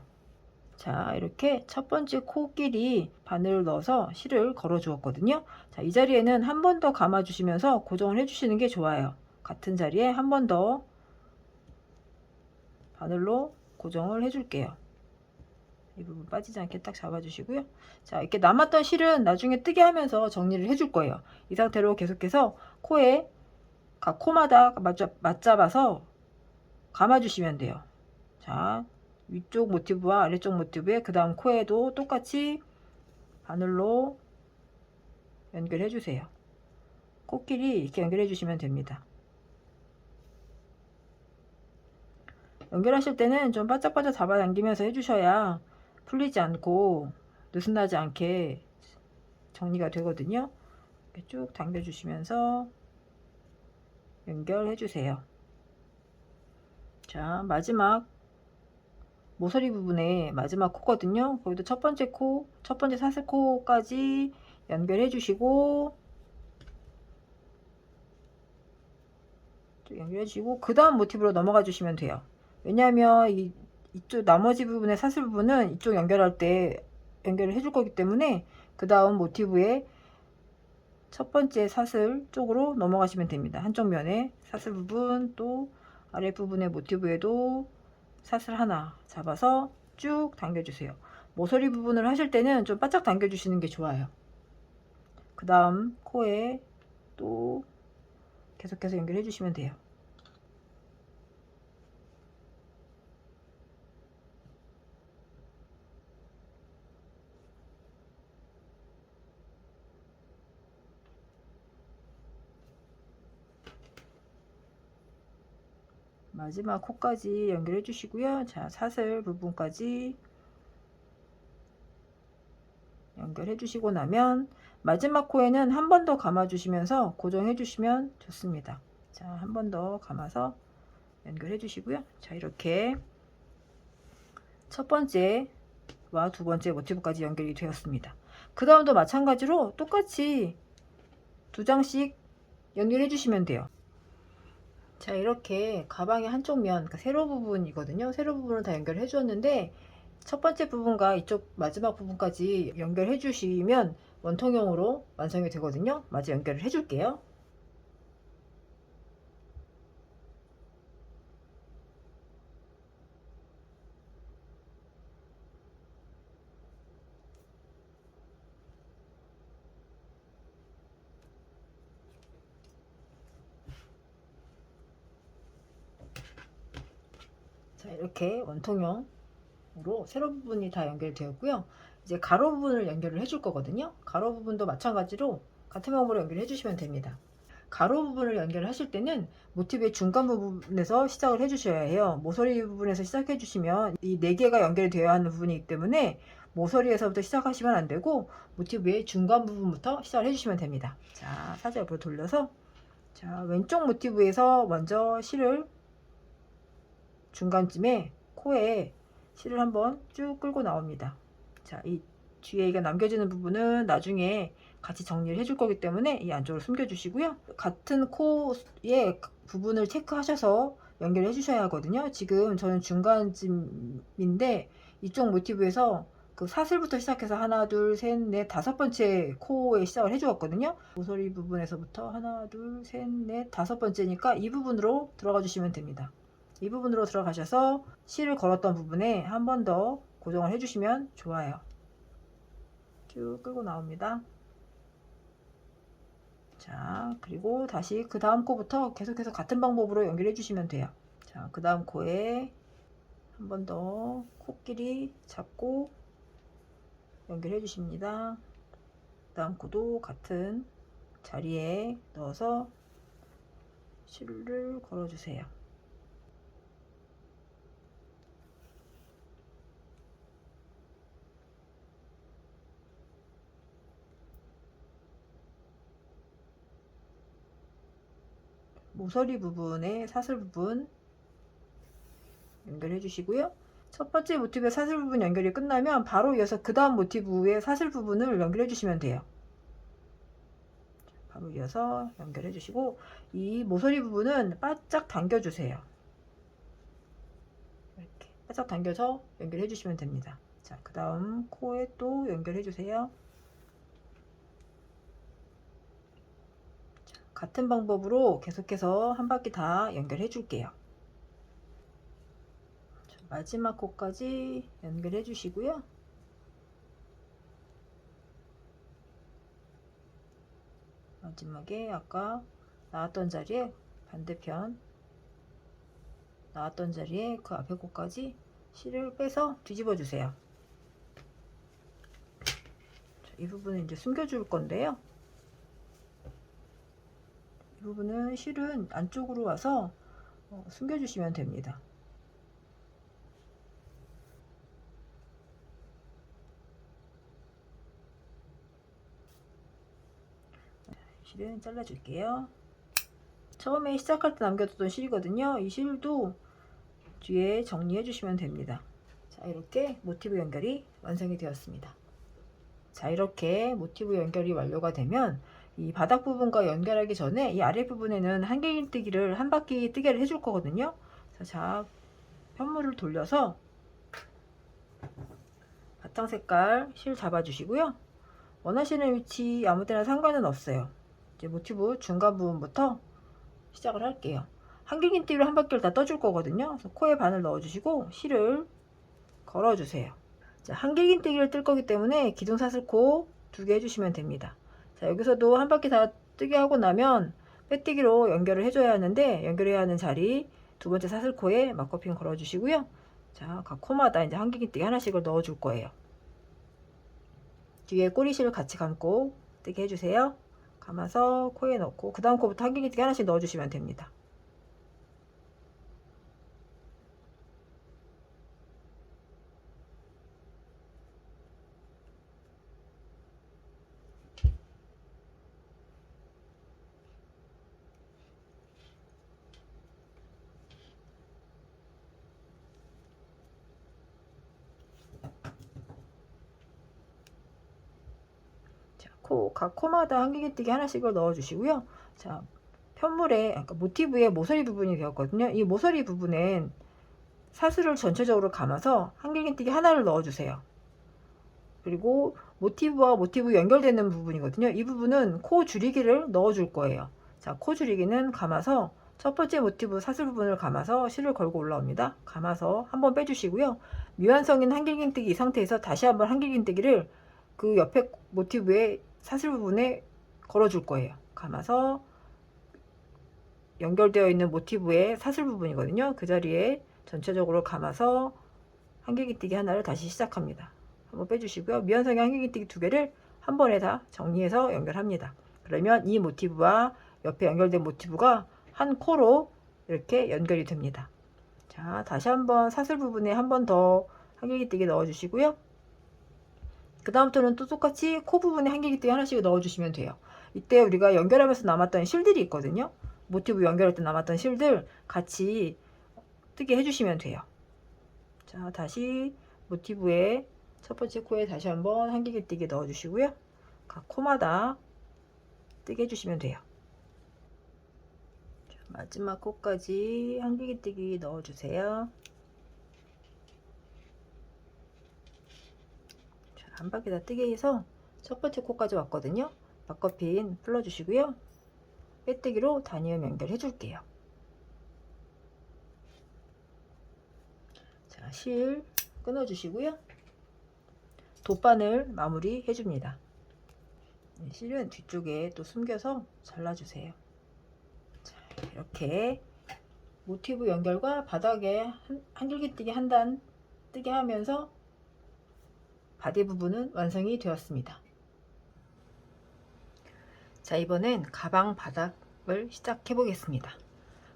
자, 이렇게 첫 번째 코끼리 바늘을 넣어서 실을 걸어 주었거든요. 자, 이 자리에는 한 번 더 감아 주시면서 고정을 해 주시는 게 좋아요. 같은 자리에 한 번 더 바늘로 고정을 해 줄게요. 이 부분 빠지지 않게 딱 잡아 주시고요. 자, 이렇게 남았던 실은 나중에 뜨게 하면서 정리를 해 줄 거예요. 이 상태로 계속해서 코에 각 코마다 맞잡아서 감아 주시면 돼요. 자, 위쪽 모티브와 아래쪽 모티브에 그 다음 코에도 똑같이 바늘로 연결해 주세요. 코끼리 이렇게 연결해 주시면 됩니다. 연결하실 때는 좀 바짝바짝 잡아당기면서 해주셔야 풀리지 않고 느슨하지 않게 정리가 되거든요. 이렇게 쭉 당겨 주시면서 연결해 주세요. 자, 마지막 모서리 부분에 마지막 코거든요. 거기도 첫 번째 코, 첫 번째 사슬 코까지 연결해 주시고 연결해 주시고 그 다음 모티브로 넘어가 주시면 돼요. 왜냐하면 이쪽 나머지 부분의 사슬 부분은 이쪽 연결할 때 연결을 해줄 거기 때문에 그 다음 모티브에 첫 번째 사슬 쪽으로 넘어가시면 됩니다. 한쪽 면에 사슬 부분 또 아랫 부분의 모티브에도 사슬 하나 잡아서 쭉 당겨주세요. 모서리 부분을 하실 때는 좀 바짝 당겨주시는 게 좋아요. 그 다음 코에 또 계속해서 연결해 주시면 돼요. 마지막 코까지 연결해 주시고요. 자, 사슬 부분까지 연결해 주시고 나면 마지막 코에는 한 번 더 감아 주시면서 고정해 주시면 좋습니다. 자, 한 번 더 감아서 연결해 주시고요. 자, 이렇게 첫 번째와 두 번째 모티브까지 연결이 되었습니다. 그 다음도 마찬가지로 똑같이 2장씩 연결해 주시면 돼요. 자, 이렇게 가방의 한쪽 면, 그러니까 세로 부분이거든요. 세로 부분을 다 연결해 주었는데 첫 번째 부분과 이쪽 마지막 부분까지 연결해 주시면 원통형으로 완성이 되거든요. 마저 연결을 해 줄게요. 자, 이렇게 원통형으로 세로 부분이 다 연결되었고요. 이제 가로 부분을 연결을 해줄 거거든요. 가로 부분도 마찬가지로 같은 방법으로 연결해 주시면 됩니다. 가로 부분을 연결하실 때는 모티브의 중간 부분에서 시작을 해 주셔야 해요. 모서리 부분에서 시작해 주시면 이 4개가 연결이 되어야 하는 부분이기 때문에 모서리에서부터 시작하시면 안 되고 모티브의 중간 부분부터 시작을 해 주시면 됩니다. 자, 살짝 옆으로 돌려서 자, 왼쪽 모티브에서 먼저 실을 중간쯤에 코에 실을 한번 쭉 끌고 나옵니다. 자, 이 뒤에 이게 남겨지는 부분은 나중에 같이 정리를 해줄 거기 때문에 이 안쪽으로 숨겨 주시고요. 같은 코의 부분을 체크하셔서 연결해 주셔야 하거든요. 지금 저는 중간쯤인데 이쪽 모티브에서 그 사슬부터 시작해서 하나 둘 셋 넷 다섯 번째 코에 시작을 해 주었거든요. 모서리 부분에서부터 하나 둘 셋 넷 다섯 번째니까 이 부분으로 들어가 주시면 됩니다. 이 부분으로 들어가셔서 실을 걸었던 부분에 한 번 더 고정을 해 주시면 좋아요. 쭉 끌고 나옵니다. 자, 그리고 다시 그 다음 코부터 계속해서 같은 방법으로 연결해 주시면 돼요. 자, 그 다음 코에 한 번 더 코끼리 잡고 연결해 주십니다. 그 다음 코도 같은 자리에 넣어서 실을 걸어 주세요. 모서리 부분에 사슬 부분 연결해 주시고요. 첫 번째 모티브의 사슬 부분 연결이 끝나면 바로 이어서 그 다음 모티브의 사슬 부분을 연결해 주시면 돼요. 바로 이어서 연결해 주시고 이 모서리 부분은 바짝 당겨 주세요. 이렇게 바짝 당겨서 연결해 주시면 됩니다. 자, 그 다음 코에 또 연결해 주세요. 같은 방법으로 계속해서 한 바퀴 다 연결해 줄게요. 마지막 코까지 연결해 주시고요. 마지막에 아까 나왔던 자리에 반대편 나왔던 자리에 그 앞에 코까지 실을 빼서 뒤집어 주세요. 자, 이 부분은 이제 숨겨 줄 건데요. 이 부분은 실은 안쪽으로 와서 숨겨 주시면 됩니다. 실은 잘라 줄게요. 처음에 시작할 때 남겨뒀던 실이거든요. 이 실도 뒤에 정리해 주시면 됩니다. 자, 이렇게 모티브 연결이 완성이 되었습니다. 자, 이렇게 모티브 연결이 완료가 되면 이 바닥 부분과 연결하기 전에 이 아래 부분에는 한길뜨기를 한 바퀴 뜨개를 해줄 거거든요. 자, 편물을 돌려서 바탕 색깔 실 잡아 주시고요. 원하시는 위치 아무 데나 상관은 없어요. 이제 모티브 중간 부분부터 시작을 할게요. 한길긴뜨기로 한 바퀴를 다 떠줄 거거든요. 그래서 코에 바늘 넣어주시고 실을 걸어주세요. 자, 한길긴뜨기를 뜰 거기 때문에 기둥사슬코 2개 해주시면 됩니다. 자, 여기서도 한 바퀴 다 뜨게 하고 나면 빼뜨기로 연결을 해줘야 하는데 연결해야 하는 자리 두 번째 사슬코에 막커핀 걸어주시고요. 자, 각 코마다 이제 한길긴뜨기 하나씩을 넣어줄 거예요. 뒤에 꼬리실을 같이 감고 뜨게 해주세요. 감아서 코에 넣고 그 다음 코부터 한길긴뜨기 하나씩 넣어주시면 됩니다. 각 코마다 한길긴뜨기 하나씩을 넣어 주시고요. 자, 편물에 아까 모티브의 모서리 부분이 되었거든요. 이 모서리 부분엔 사슬을 전체적으로 감아서 한길긴뜨기 하나를 넣어 주세요. 그리고 모티브와 모티브 연결되는 부분이거든요. 이 부분은 코 줄이기를 넣어 줄 거예요. 자, 코 줄이기는 감아서 첫 번째 모티브 사슬 부분을 감아서 실을 걸고 올라옵니다. 감아서 한번 빼주시고요. 미완성인 한길긴뜨기 이 상태에서 다시 한번 한길긴뜨기를 그 옆에 모티브의 사슬 부분에 걸어줄 거예요. 감아서 연결되어 있는 모티브의 사슬 부분이거든요. 그 자리에 전체적으로 감아서 한길긴뜨기 하나를 다시 시작합니다. 한번 빼주시고요. 미완성의 한길긴뜨기 2개를 한 번에 다 정리해서 연결합니다. 그러면 이 모티브와 옆에 연결된 모티브가 한 코로 이렇게 연결이 됩니다. 자, 다시 한번 사슬 부분에 한 번 더 한길긴뜨기 넣어주시고요. 그 다음부터는 또 똑같이 코 부분에 한길긴뜨기 하나씩 넣어주시면 돼요. 이때 우리가 연결하면서 남았던 실들이 있거든요. 모티브 연결할 때 남았던 실들 같이 뜨게 해주시면 돼요. 자, 다시 모티브에 첫 번째 코에 다시 한번 한길기뜨기 넣어주시고요. 각 코마다 뜨게 해주시면 돼요. 자, 마지막 코까지 한길기뜨기 넣어주세요. 자, 한 바퀴 다 뜨게 해서 첫 번째 코까지 왔거든요. 막커핀 풀어주시고요. 빼뜨기로 단위음 연결해 줄게요. 자, 실 끊어주시고요. 돗바늘 마무리 해줍니다. 실은 뒤쪽에 또 숨겨서 잘라주세요. 자, 이렇게 모티브 연결과 바닥에 한줄기뜨기 한 단 뜨게 하면서 바디 부분은 완성이 되었습니다. 자, 이번엔 가방 바닥을 시작해 보겠습니다.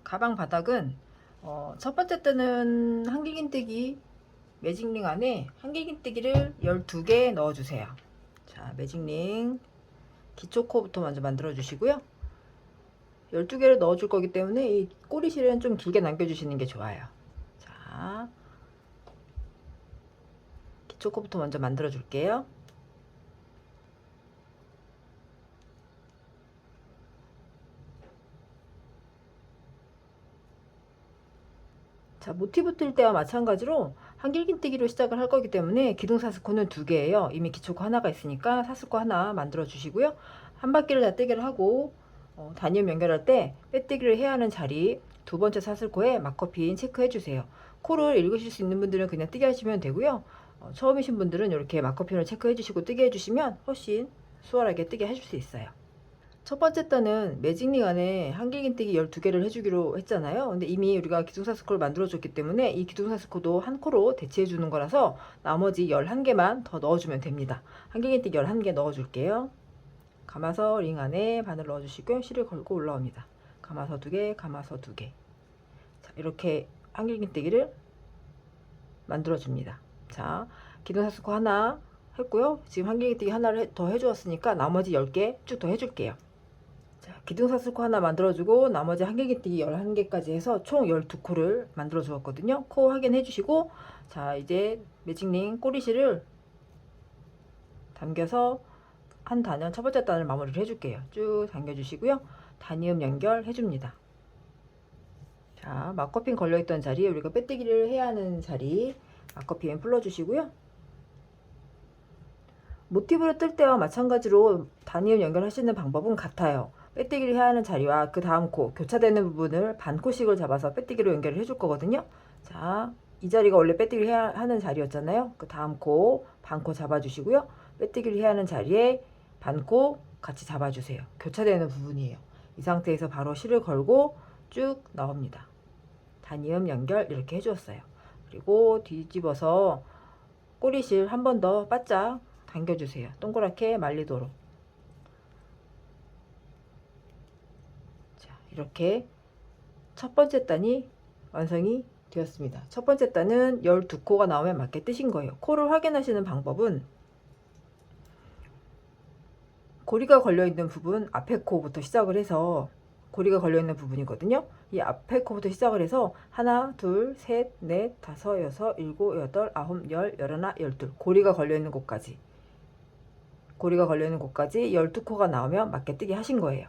가방 바닥은 첫 번째 뜨는 한길긴뜨기 매직링 안에 한길긴뜨기를 12개 넣어주세요. 자, 매직링 기초코부터 먼저 만들어 주시고요. 12개를 넣어 줄 거기 때문에 이 꼬리실은 좀 길게 남겨 주시는 게 좋아요. 자, 기초코부터 먼저 만들어 줄게요. 자, 모티브 뜰 때와 마찬가지로 한길긴뜨기로 시작을 할 거기 때문에 기둥사스코는 2개예요. 이미 기초코 하나가 있으니까 사스코 하나 만들어 주시고요. 한 바퀴를 다 뜨기를 하고 단위음 연결할 때 빼뜨기를 해야 하는 자리 두 번째 사슬코에 막커핀 체크해 주세요. 코를 읽으실 수 있는 분들은 그냥 뜨게 하시면 되고요. 처음이신 분들은 이렇게 막커핀을 체크해 주시고 뜨게 해주시면 훨씬 수월하게 뜨게 해줄 수 있어요. 첫 번째 단은 매직링 안에 한길긴뜨기 12개를 해주기로 했잖아요. 근데 이미 우리가 기둥사스코를 만들어 줬기 때문에 이 기둥사스코도 한 코로 대체해 주는 거라서 나머지 11개만 더 넣어주면 됩니다. 한길긴뜨기 11개 넣어 줄게요. 감아서 링 안에 바늘 넣어 주시고요. 실을 걸고 올라옵니다. 감아서 2개, 감아서 2개. 자, 이렇게 한길긴뜨기를 만들어 줍니다. 자, 기둥사스코 하나 했고요. 지금 한길긴뜨기 하나를 더 해주었으니까 나머지 10개 쭉 더 해줄게요. 자, 기둥사슬코 하나 만들어주고 나머지 한길긴뜨기 11개까지 해서 총 12코를 만들어 주었거든요. 코 확인해 주시고, 자, 이제 매직링 꼬리실을 당겨서 한 단을 첫 번째 단을 마무리를 해줄게요. 쭉 당겨 주시고요. 단위음 연결 해줍니다. 자, 막커핀 걸려있던 자리, 우리가 빼뜨기를 해야 하는 자리 막커핀 풀어주시고요. 모티브를 뜰 때와 마찬가지로 단위음 연결하시는 방법은 같아요. 빼뜨기를 해야 하는 자리와 그 다음 코 교차되는 부분을 반코씩을 잡아서 빼뜨기로 연결을 해줄 거거든요. 자, 이 자리가 원래 빼뜨기를 해야 하는 자리였잖아요. 그 다음 코 반코 잡아주시고요. 빼뜨기를 해야 하는 자리에 반코 같이 잡아주세요. 교차되는 부분이에요. 이 상태에서 바로 실을 걸고 쭉 나옵니다. 단위음 연결 이렇게 해주었어요. 그리고 뒤집어서 꼬리실 한 번 더 바짝 당겨주세요. 동그랗게 말리도록. 자, 이렇게 첫 번째 단이 완성이 되었습니다. 첫 번째 단은 12코가 나오면 맞게 뜨신 거예요. 코를 확인하시는 방법은 고리가 걸려있는 부분 앞에 코부터 시작을 해서 고리가 걸려있는 부분이거든요. 이 앞에 코부터 시작을 해서 하나, 둘, 셋, 넷, 다섯, 여섯, 일곱, 여덟, 아홉, 열, 열하나, 열둘 고리가 걸려있는 곳까지 12코가 나오면 맞게 뜨게 하신 거예요.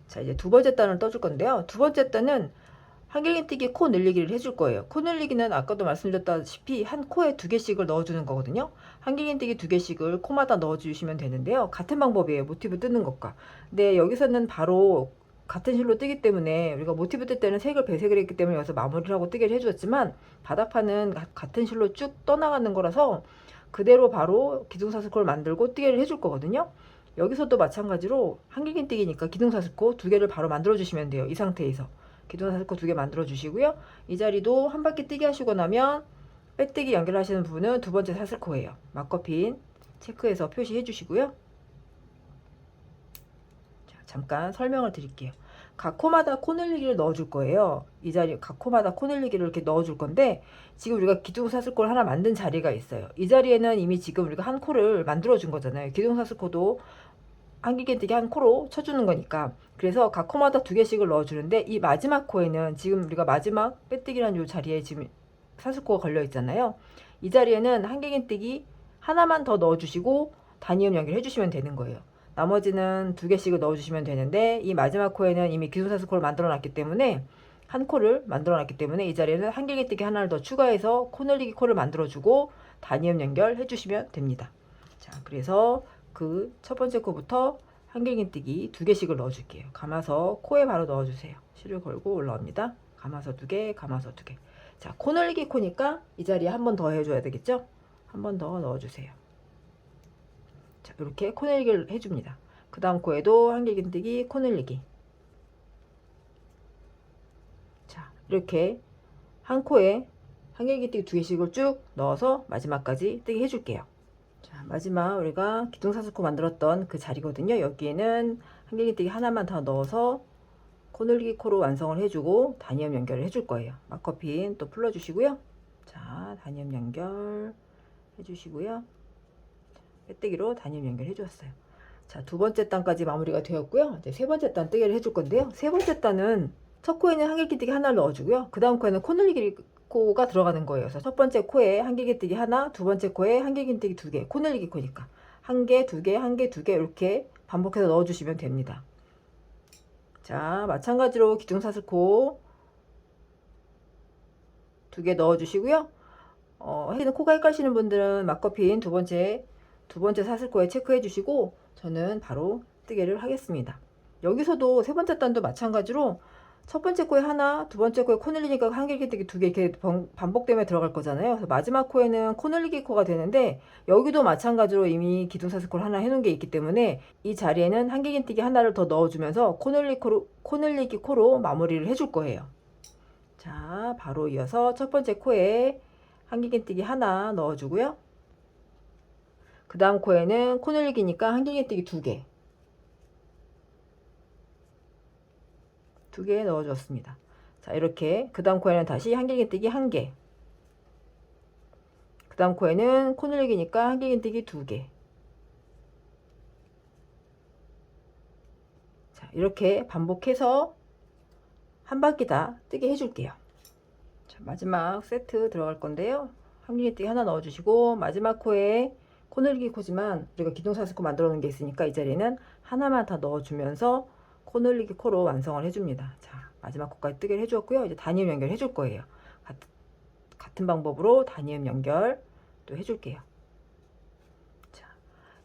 자, 이제 두 번째 단을 떠줄 건데요. 두 번째 단은 한길긴뜨기 코 늘리기를 해줄 거예요. 코 늘리기는 아까도 말씀드렸다시피 한 코에 2개씩을 넣어주는 거거든요. 한길긴뜨기 2개씩을 코마다 넣어주시면 되는데요. 같은 방법이에요. 모티브 뜨는 것과. 근데 여기서는 바로 같은 실로 뜨기 때문에 우리가 모티브 뜰 때는 색을 배색을 했기 때문에 여기서 마무리를 하고 뜨기를 해주었지만 바닥판은 같은 실로 쭉 떠나가는 거라서 그대로 바로 기둥사슬코를 만들고 뜨개를 해줄 거거든요. 여기서도 마찬가지로 한길긴뜨기니까 기둥사슬코 2개를 바로 만들어 주시면 돼요. 이 상태에서 기둥사슬코 2개 만들어 주시고요. 이 자리도 한 바퀴 뜨게 하시고 나면 빼뜨기 연결하시는 부분은 두 번째 사슬코예요. 막커핀 체크해서 표시해 주시고요. 자, 잠깐 설명을 드릴게요. 각 코마다 코 늘리기를 넣어 줄 거예요. 이 자리 각 코마다 코 늘리기를 이렇게 넣어 줄 건데 지금 우리가 기둥사슬코를 하나 만든 자리가 있어요. 이 자리에는 이미 지금 우리가 한 코를 만들어 준 거잖아요. 기둥사슬코도 한길긴뜨기 한 코로 쳐주는 거니까. 그래서 각 코마다 2개씩을 넣어주는데 이 마지막 코에는 지금 우리가 마지막 빼뜨기란 요 자리에 지금 사슬코가 걸려 있잖아요. 이 자리에는 한길긴뜨기 하나만 더 넣어주시고 단위음 연결해 주시면 되는 거예요. 나머지는 2개씩을 넣어주시면 되는데 이 마지막 코에는 이미 기둥사슬 코를 만들어 놨기 때문에 한 코를 만들어 놨기 때문에 이 자리에는 한길긴뜨기 하나를 더 추가해서 코 늘리기 코를 만들어 주고 단위음 연결해 주시면 됩니다. 자, 그래서 그 첫 번째 코부터 한길긴뜨기 2개씩을 넣어 줄게요. 감아서 코에 바로 넣어 주세요. 실을 걸고 올라옵니다. 감아서 2개, 감아서 2개. 자, 코 늘리기 코니까 이 자리에 한 번 더 해줘야 되겠죠? 한 번 더 넣어주세요. 자, 이렇게 코 늘리기를 해줍니다. 그 다음 코에도 한길긴뜨기, 코 늘리기. 자, 이렇게 한 코에 한길긴뜨기 2개씩을 쭉 넣어서 마지막까지 뜨게 해줄게요. 자, 마지막 우리가 기둥사슬코 만들었던 그 자리거든요. 여기에는 한길긴뜨기 하나만 더 넣어서 코 늘리기 코로 완성을 해주고 단위음 연결을 해줄 거예요. 마커핀 또 풀어주시고요. 자, 단위음 연결 해주시고요. 빼뜨기로 단위음 연결 해주었어요. 자, 두 번째 단까지 마무리가 되었고요. 이제 세 번째 단 뜨개를 해줄 건데요. 세 번째 단은 첫 코에는 한길긴뜨기 하나를 넣어주고요. 그 다음 코에는 코 늘리기 코가 들어가는 거예요. 그래서 첫 번째 코에 한길긴뜨기 하나, 두 번째 코에 한길긴뜨기 2개, 코 늘리기 코니까 한 개, 2개, 한 개, 2개 이렇게 반복해서 넣어주시면 됩니다. 자, 마찬가지로 기둥사슬코 2개 넣어주시고요. 코가 헷갈리시는 분들은 마커핀 두 번째 사슬코에 체크해 주시고 저는 바로 뜨개를 하겠습니다. 여기서도 세 번째 단도 마찬가지로 첫 번째 코에 하나, 두 번째 코에 코 늘리기가 한길긴뜨기 2개 이렇게 반복되며 들어갈 거잖아요. 그래서 마지막 코에는 코 늘리기 코가 되는데 여기도 마찬가지로 이미 기둥사슬코를 하나 해놓은 게 있기 때문에 이 자리에는 한길긴뜨기 하나를 더 넣어주면서 코 늘리기 코로 마무리를 해줄 거예요. 자, 바로 이어서 첫 번째 코에 한길긴뜨기 하나 넣어주고요. 그 다음 코에는 코 늘리기니까 한길긴뜨기 2개. 2개 넣어줬습니다. 자, 이렇게 그 다음 코에는 다시 한길긴뜨기 1개. 그 다음 코에는 코 늘리기니까 한길긴뜨기 2개. 자, 이렇게 반복해서 한 바퀴 다 뜨게 해줄게요. 자, 마지막 세트 들어갈 건데요. 한길긴뜨기 하나 넣어주시고 마지막 코에 코 늘리기 코지만 우리가 기둥사슬코 만들어 놓은 게 있으니까 이 자리에는 하나만 더 넣어주면서 코 늘리기 코로 완성을 해줍니다. 자, 마지막 코까지 뜨게 해주었고요. 이제 단위음 연결 해줄 거예요. 같은 방법으로 단위음 연결 또 해줄게요. 자,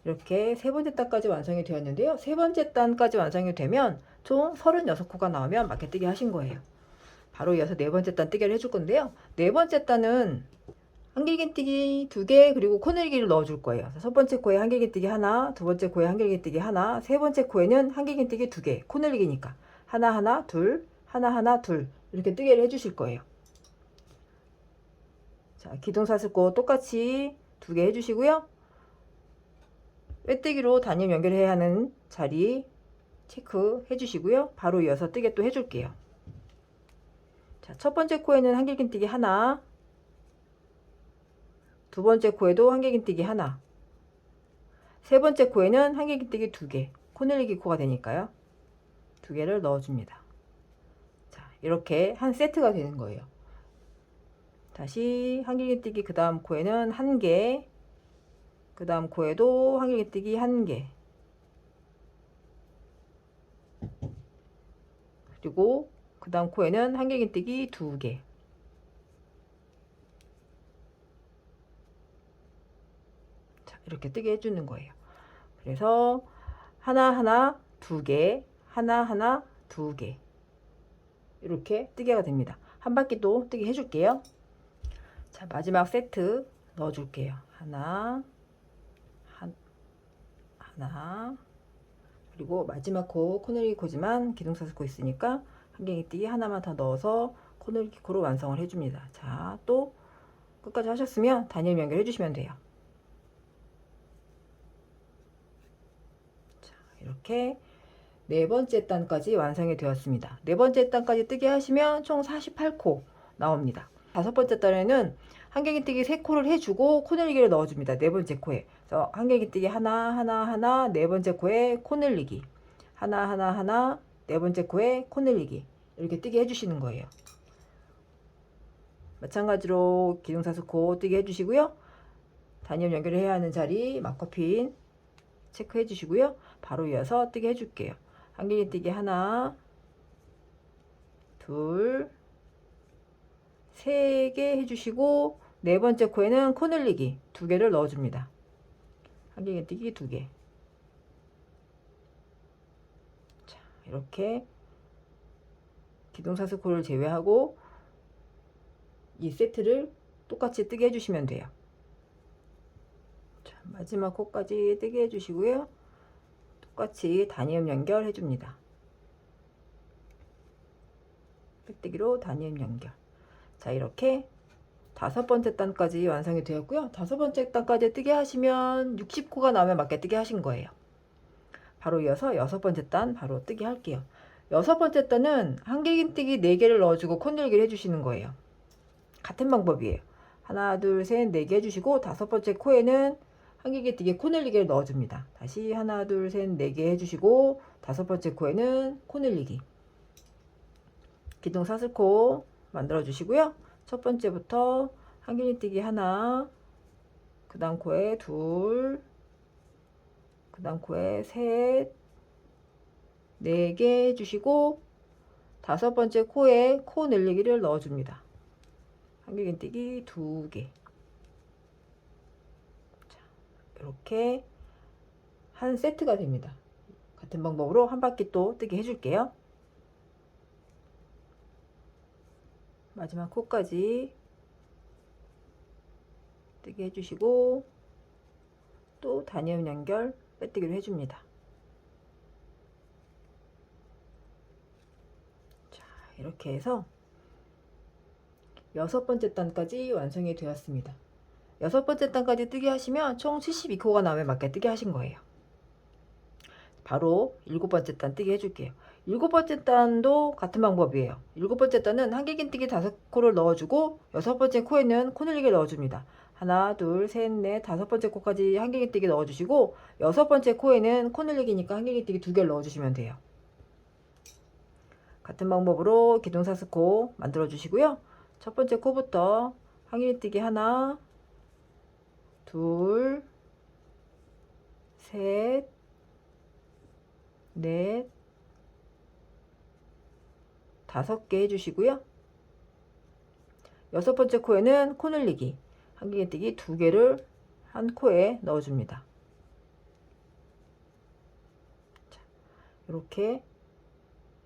이렇게 세 번째 단까지 완성이 되었는데요. 세 번째 단까지 완성이 되면 총 36코가 나오면 맞게뜨기 하신 거예요. 바로 이어서 네 번째 단 뜨개를 해줄 건데요. 네 번째 단은 한길긴뜨기 2개 그리고 코 늘기를 넣어줄 거예요. 첫 번째 코에 한길긴뜨기 하나, 두 번째 코에 한길긴뜨기 하나, 세 번째 코에는 한길긴뜨기 2개, 코 늘기니까 하나 하나 둘, 하나 하나 둘 이렇게 뜨개를 해주실 거예요. 자, 기둥사슬코 똑같이 2개 해주시고요. 빼뜨기로 단위음 연결해야 하는 자리 체크 해주시고요. 바로 이어서 뜨개 또 해줄게요. 자, 첫 번째 코에는 한길긴뜨기 하나, 두 번째 코에도 한길긴뜨기 하나, 세 번째 코에는 한길긴뜨기 2개, 코 늘리기 코가 되니까요. 2개를 넣어줍니다. 자, 이렇게 한 세트가 되는 거예요. 다시 한길긴뜨기 그 다음 코에는 1개, 그 다음 코에도 한길긴뜨기 1개, 그리고 그 다음 코에는 한길긴뜨기 2개. 자, 이렇게 뜨게 해주는 거예요. 그래서 하나하나 2개, 하나하나 2개 이렇게 뜨개가 됩니다. 한 바퀴 또 뜨게 해줄게요. 자, 마지막 세트 넣어줄게요. 하나, 하나, 그리고 마지막 코, 코늘기 코지만 기둥사슬 코 있으니까 한길긴뜨기 하나만 더 넣어서 코늘기 코로 완성을 해줍니다. 자, 또 끝까지 하셨으면 단위음 연결해 주시면 돼요. 자, 이렇게 네 번째 단까지 완성이 되었습니다. 네 번째 단까지 뜨게 하시면 총 48코 나옵니다. 다섯 번째 단에는 한길긴뜨기 3코를 해주고 코늘리기를 넣어줍니다. 네 번째 코에. 그래서 한길긴뜨기 하나, 하나, 하나, 네 번째 코에 코늘리기. 하나, 하나, 하나, 네 번째 코에 코늘리기. 이렇게 뜨게 해주시는 거예요. 마찬가지로 기둥사슬코 뜨게 해주시고요. 단위업 연결을 해야 하는 자리 마커핀 체크해 주시고요. 바로 이어서 뜨게 해줄게요. 한길기뜨기 하나, 둘, 세 개 해주시고 네 번째 코에는 코 늘리기 두 개를 넣어줍니다. 한길기뜨기 두 개. 자, 이렇게 기둥사슬코를 제외하고 이 세트를 똑같이 뜨게 해주시면 돼요. 자, 마지막 코까지 뜨게 해주시고요. 똑같이 단위업 연결 해줍니다. 빼뜨기로 단위업 연결. 자, 이렇게 다섯 번째 단까지 완성이 되었고요. 다섯 번째 단까지 뜨게 하시면 60코가 나오면 맞게 뜨게 하신 거예요. 바로 이어서 여섯 번째 단 바로 뜨게 할게요. 여섯 번째 단은 한길기뜨기 4개를 넣어주고 콧늘기를 해주시는 거예요. 같은 방법이에요. 하나, 둘, 셋, 4개 해주시고 다섯 번째 코에는 한길기뜨기 코늘리기를 넣어줍니다. 다시 하나, 둘, 셋, 4개 해주시고 다섯 번째 코에는 코늘리기. 기둥사슬코 만들어 주시고요. 첫 번째부터 한길기뜨기 하나, 그 다음 코에 둘, 그 다음 코에 셋, 4개 해주시고 다섯 번째 코에 코 늘리기를 넣어줍니다. 한길기뜨기 2개. 자, 이렇게 한 세트가 됩니다. 같은 방법으로 한 바퀴 또 뜨게 해줄게요. 마지막 코까지 뜨게 해주시고 또 단위업 연결 빼뜨기를 해줍니다. 자, 이렇게 해서 여섯 번째 단까지 완성이 되었습니다. 여섯 번째 단까지 뜨게 하시면 총 72코가 나오면 맞게 뜨게 하신 거예요. 바로 일곱 번째 단 뜨게 해줄게요. 일곱 번째 단도 같은 방법이에요. 일곱 번째 단은 한길기뜨기 5코를 넣어주고 여섯 번째 코에는 코늘리기를 넣어줍니다. 하나, 둘, 셋, 넷, 다섯 번째 코까지 한길기뜨기 넣어주시고 여섯 번째 코에는 코늘리기니까 한길기뜨기 2개를 넣어주시면 돼요. 같은 방법으로 기둥사슬코 만들어 주시고요. 첫 번째 코부터 한길기뜨기 하나, 둘, 셋, 넷, 5개 해주시고요. 여섯 번째 코에는 코늘리기 한길기뜨기 2개를 한 코에 넣어줍니다. 자, 이렇게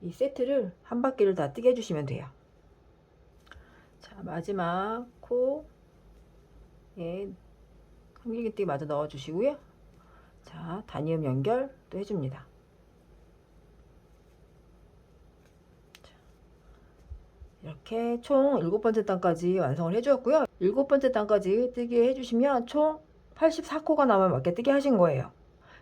이 세트를 한 바퀴를 다 뜨게 해주시면 돼요. 자, 마지막 코에 한길기뜨기 마저 넣어주시고요. 자, 단위업 연결 또 해줍니다. 이렇게 총 7번째 단까지 완성을 해주었고요. 7번째 단까지 뜨게 해주시면 총 84코가 나오면 맞게 뜨게 하신 거예요.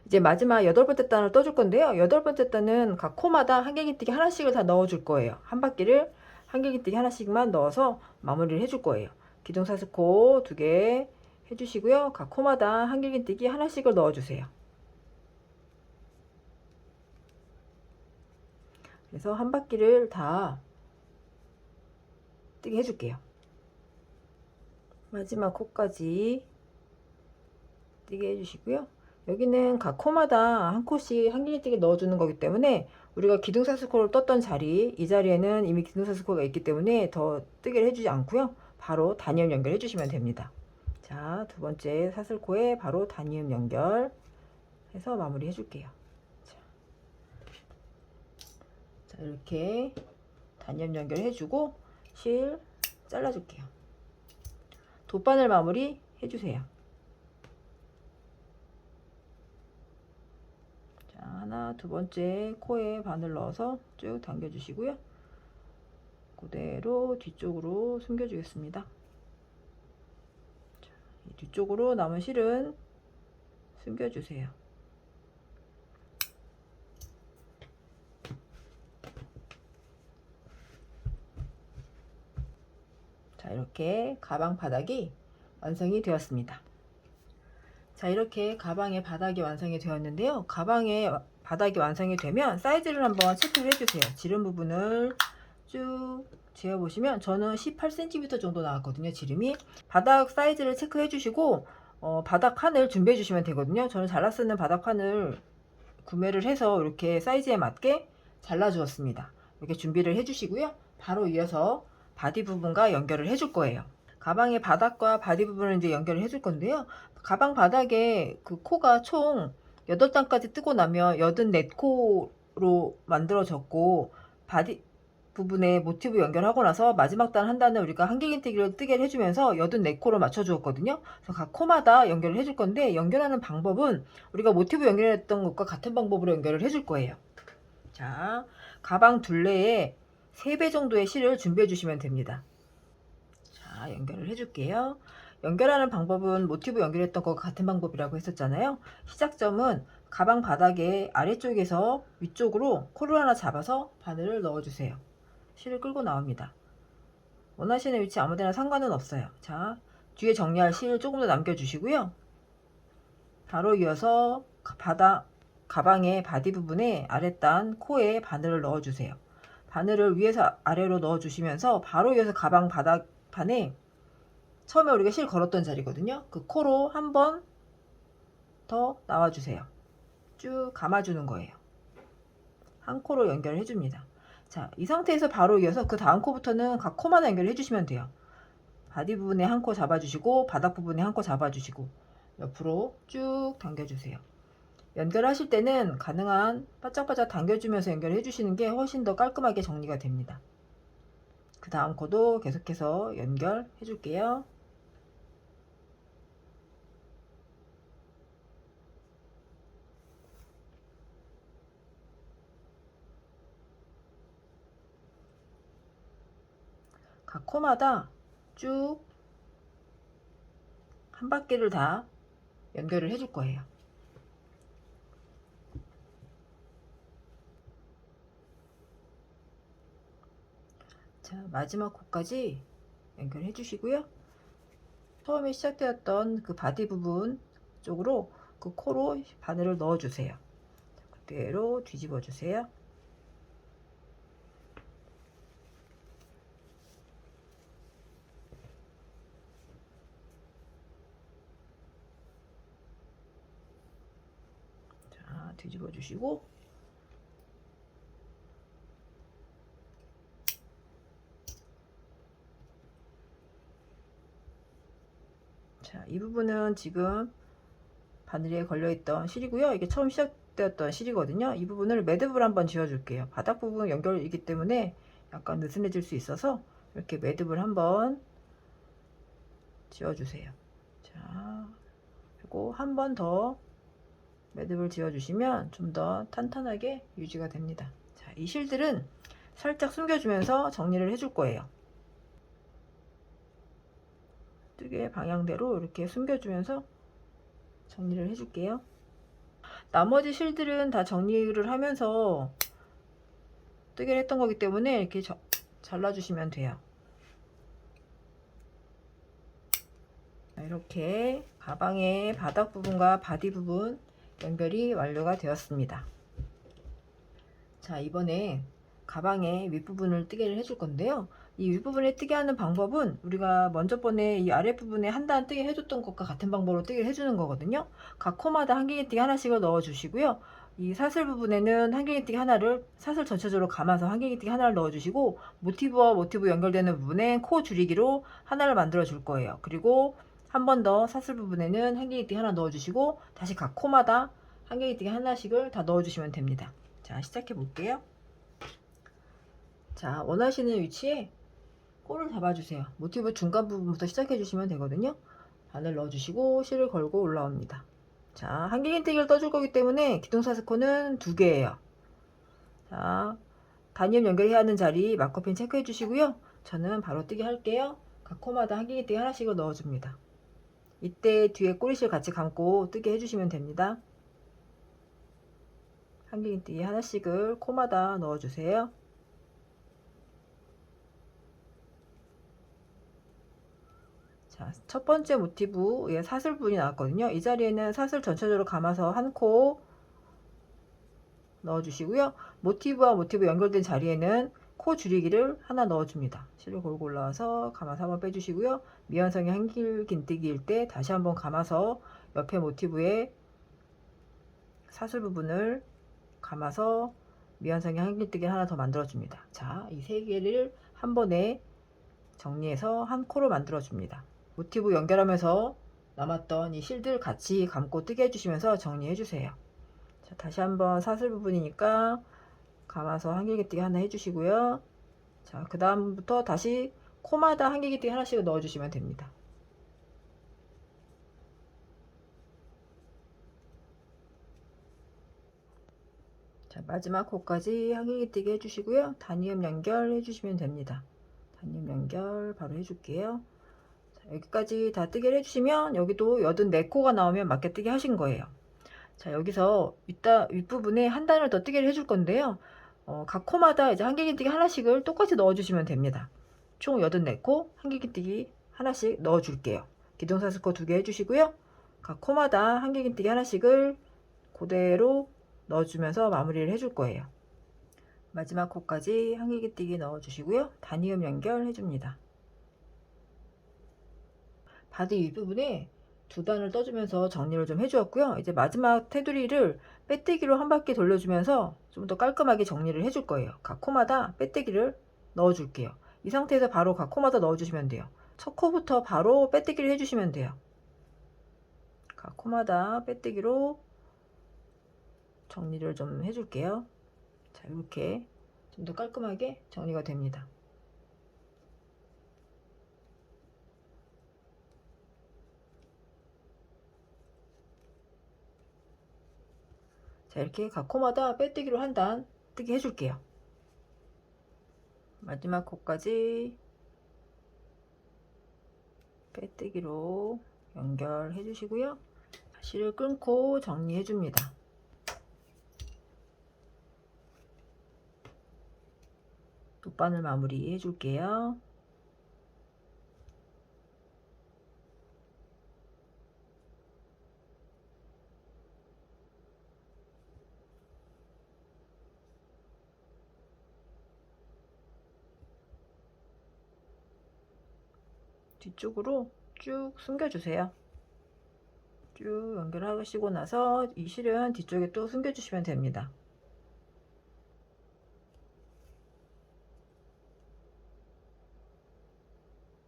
이제 마지막 8번째 단을 떠줄 건데요. 8번째 단은 각 코마다 한길기뜨기 하나씩을 다 넣어줄 거예요. 한 바퀴를 한길기뜨기 하나씩만 넣어서 마무리를 해줄 거예요. 기둥사슬코 2개 해주시고요. 각 코마다 한길기뜨기 하나씩을 넣어주세요. 그래서 한 바퀴를 다 뜨게 해줄게요. 마지막 코까지 뜨게 해주시고요. 여기는 각 코마다 한 코씩 한길기뜨기 넣어주는 거기 때문에 우리가 기둥사슬코를 떴던 자리, 이 자리에는 이미 기둥사슬코가 있기 때문에 더 뜨게 해주지 않고요. 바로 단위업 연결 해주시면 됩니다. 자, 두 번째 사슬코에 바로 단위업 연결 해서 마무리 해줄게요. 자, 이렇게 단위업 연결 해주고 실 잘라줄게요. 돗바늘 마무리 해주세요. 자, 하나, 두 번째 코에 바늘 넣어서 쭉 당겨주시고요. 그대로 뒤쪽으로 숨겨주겠습니다. 자, 이 뒤쪽으로 남은 실은 숨겨주세요. 자, 이렇게 가방 바닥이 완성이 되었습니다. 자, 이렇게 가방의 바닥이 완성이 되었는데요. 가방의 바닥이 완성이 되면 사이즈를 한번 체크를 해주세요. 지름 부분을 쭉 재어보시면 저는 18cm 정도 나왔거든요. 지름이. 바닥 사이즈를 체크해 주시고 바닥 칸을 준비해 주시면 되거든요. 저는 잘라 쓰는 바닥 칸을 구매를 해서 이렇게 사이즈에 맞게 잘라 주었습니다. 이렇게 준비를 해 주시고요. 바로 이어서 바디 부분과 연결을 해 줄 거예요. 가방의 바닥과 바디 부분을 이제 연결을 해 줄 건데요. 가방 바닥에 그 코가 총 8단까지 뜨고 나면 84코로 만들어졌고, 바디 부분에 모티브 연결하고 나서 마지막 단 한 단을 우리가 한길긴뜨기를 뜨게 해주면서 84코로 맞춰 주었거든요. 그래서 각 코마다 연결을 해줄 건데, 연결하는 방법은 우리가 모티브 연결했던 것과 같은 방법으로 연결을 해줄 거예요. 자, 가방 둘레에 3배 정도의 실을 준비해 주시면 됩니다. 자, 연결을 해줄게요. 연결하는 방법은 모티브 연결했던 것과 같은 방법이라고 했었잖아요. 시작점은 가방 바닥에 아래쪽에서 위쪽으로 코를 하나 잡아서 바늘을 넣어주세요. 실을 끌고 나옵니다. 원하시는 위치 아무데나 상관은 없어요. 자, 뒤에 정리할 실 조금 더 남겨주시고요. 바로 이어서 가방의 바디 부분에 아랫단 코에 바늘을 넣어주세요. 바늘을 위에서 아래로 넣어주시면서 바로 이어서 가방 바닥판에 처음에 우리가 실 걸었던 자리거든요. 그 코로 한 번 더 나와주세요. 쭉 감아주는 거예요. 한 코로 연결해 줍니다. 자, 이 상태에서 바로 이어서 그 다음 코부터는 각 코마다 연결해 주시면 돼요. 바디 부분에 한 코 잡아주시고, 바닥 부분에 한 코 잡아주시고, 옆으로 쭉 당겨주세요. 연결하실 때는 가능한 바짝바짝 당겨주면서 연결해 주시는 게 훨씬 더 깔끔하게 정리가 됩니다. 그 다음 코도 계속해서 연결해 줄게요. 각 코마다 쭉 한 바퀴를 다 연결을 해줄 거예요. 자, 마지막 코까지 연결해 주시고요. 처음에 시작되었던 그 바디 부분 쪽으로 그 코로 바늘을 넣어 주세요. 그대로 뒤집어 주세요. 자, 뒤집어 주시고, 자, 이 부분은 지금 바늘에 걸려있던 실이고요. 이게 처음 시작되었던 실이거든요. 이 부분을 매듭을 한번 지어 줄게요. 바닥 부분 연결이기 때문에 약간 느슨해질 수 있어서 이렇게 매듭을 한번 지어 주세요. 자, 그리고 한 번 더 매듭을 지어 주시면 좀 더 탄탄하게 유지가 됩니다. 자, 이 실들은 살짝 숨겨주면서 정리를 해줄 거예요. 뜨개 방향대로 이렇게 숨겨주면서 정리를 해줄게요. 나머지 실들은 다 정리를 하면서 뜨개를 했던 거기 때문에 이렇게 잘라주시면 돼요. 이렇게 가방의 바닥 부분과 바디 부분 연결이 완료가 되었습니다. 자, 이번에 가방의 윗부분을 뜨개를 해줄 건데요. 이 윗부분에 뜨개 하는 방법은 우리가 먼저 번에 이 아랫부분에 한 단 뜨개 해줬던 것과 같은 방법으로 뜨개를 해주는 거거든요. 각 코마다 한길기뜨기 하나씩을 넣어 주시고요. 이 사슬 부분에는 한길기뜨기 하나를, 사슬 전체적으로 감아서 한길기뜨기 하나를 넣어 주시고, 모티브와 모티브 연결되는 부분에 코 줄이기로 하나를 만들어 줄 거예요. 그리고 한 번 더 사슬 부분에는 한길기뜨기 하나 넣어 주시고, 다시 각 코마다 한길기뜨기 하나씩을 다 넣어 주시면 됩니다. 자, 시작해 볼게요. 자, 원하시는 위치에 코를 잡아주세요. 모티브 중간 부분부터 시작해 주시면 되거든요. 바늘 넣어주시고 실을 걸고 올라옵니다. 자, 한길긴뜨기를 떠줄 거기 때문에 기둥사슬코는 2개예요. 자, 단위염 연결해야 하는 자리 마커핀 체크해 주시고요. 저는 바로 뜨기 할게요. 각 코마다 한길긴뜨기 하나씩을 넣어줍니다. 이때 뒤에 꼬리실 같이 감고 뜨게 해주시면 됩니다. 한길긴뜨기 하나씩을 코마다 넣어주세요. 자, 첫 번째 모티브에 사슬 부분이 나왔거든요. 이 자리에는 사슬 전체적으로 감아서 한 코 넣어주시고요. 모티브와 모티브 연결된 자리에는 코 줄이기를 하나 넣어줍니다. 실을 골고 올라와서 감아서 한번 빼주시고요. 미완성의 한길 긴뜨기일 때 다시 한번 감아서 옆에 모티브에 사슬 부분을 감아서 미완성의 한길뜨기 하나 더 만들어줍니다. 자, 이 세 개를 한 번에 정리해서 한 코로 만들어줍니다. 모티브 연결하면서 남았던 이 실들 같이 감고 뜨게 해주시면서 정리해주세요. 자, 다시 한번 사슬 부분이니까 감아서 한길기뜨기 하나 해주시고요. 자, 그 다음부터 다시 코마다 한길기뜨기 하나씩 넣어주시면 됩니다. 자, 마지막 코까지 한길기뜨기 해주시고요. 단위음 연결 해주시면 됩니다. 단위음 연결 바로 해줄게요. 자, 여기까지 다 뜨개를 해주시면 여기도 84코가 나오면 맞게 뜨개 하신 거예요. 자, 여기서 이따 윗부분에 한 단을 더 뜨개를 해줄 건데요. 각 코마다 이제 한길기뜨기 하나씩을 똑같이 넣어주시면 됩니다. 총 84코 한길기뜨기 하나씩 넣어줄게요. 기둥사슬코 2개 해주시고요. 각 코마다 한길기뜨기 하나씩을 그대로 넣어주면서 마무리를 해줄 거예요. 마지막 코까지 한길기뜨기 넣어주시고요. 단위음 연결 해줍니다. 바디 윗부분에 2단을 떠주면서 정리를 좀 해주었고요. 이제 마지막 테두리를 빼뜨기로 한 바퀴 돌려주면서 좀 더 깔끔하게 정리를 해줄 거예요. 각 코마다 빼뜨기를 넣어줄게요. 이 상태에서 바로 각 코마다 넣어주시면 돼요. 첫 코부터 바로 빼뜨기를 해주시면 돼요. 각 코마다 빼뜨기로 정리를 좀 해줄게요. 자, 이렇게 좀 더 깔끔하게 정리가 됩니다. 자, 이렇게 각 코마다 빼뜨기로 한 단 뜨게 해줄게요. 마지막 코까지 빼뜨기로 연결해 주시고요. 실을 끊고 정리해 줍니다. 돗바늘 마무리 해줄게요. 뒤쪽으로 쭉 숨겨주세요. 쭉 연결하시고 나서 이 실은 뒤쪽에 또 숨겨주시면 됩니다.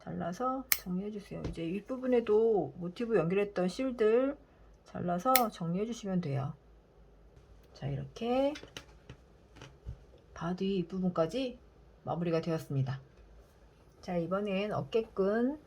잘라서 정리해주세요. 이제 윗부분에도 모티브 연결했던 실들 잘라서 정리해주시면 돼요. 자, 이렇게 바디 윗부분까지 마무리가 되었습니다. 자, 이번엔 어깨끈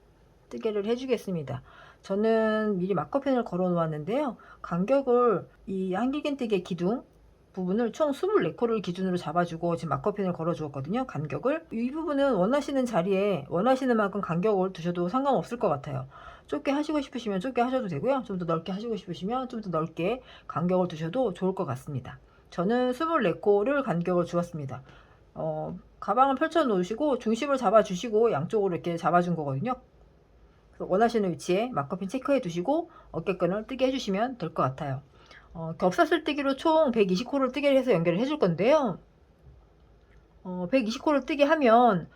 뜨개를 해주겠습니다. 저는 미리 마커펜을 걸어 놓았는데요. 간격을 이 한길긴뜨기 기둥 부분을 총 24코를 기준으로 잡아주고 지금 마커펜을 걸어 주었거든요. 간격을 이 부분은 원하시는 자리에 원하시는 만큼 간격을 두셔도 상관없을 것 같아요. 좁게 하시고 싶으시면 좁게 하셔도 되고요. 좀 더 넓게 하시고 싶으시면 좀 더 넓게 간격을 두셔도 좋을 것 같습니다. 저는 24코를 간격을 주었습니다. 가방을 펼쳐 놓으시고 중심을 잡아 주시고 양쪽으로 이렇게 잡아 준 거거든요. 원하시는 위치에 마커핀 체크해 두시고 어깨끈을 뜨게 해주시면 될 것 같아요. 겹사슬 뜨기로 총 120코를 뜨게 해서 연결을 해줄 건데요. 120코를 뜨게 하면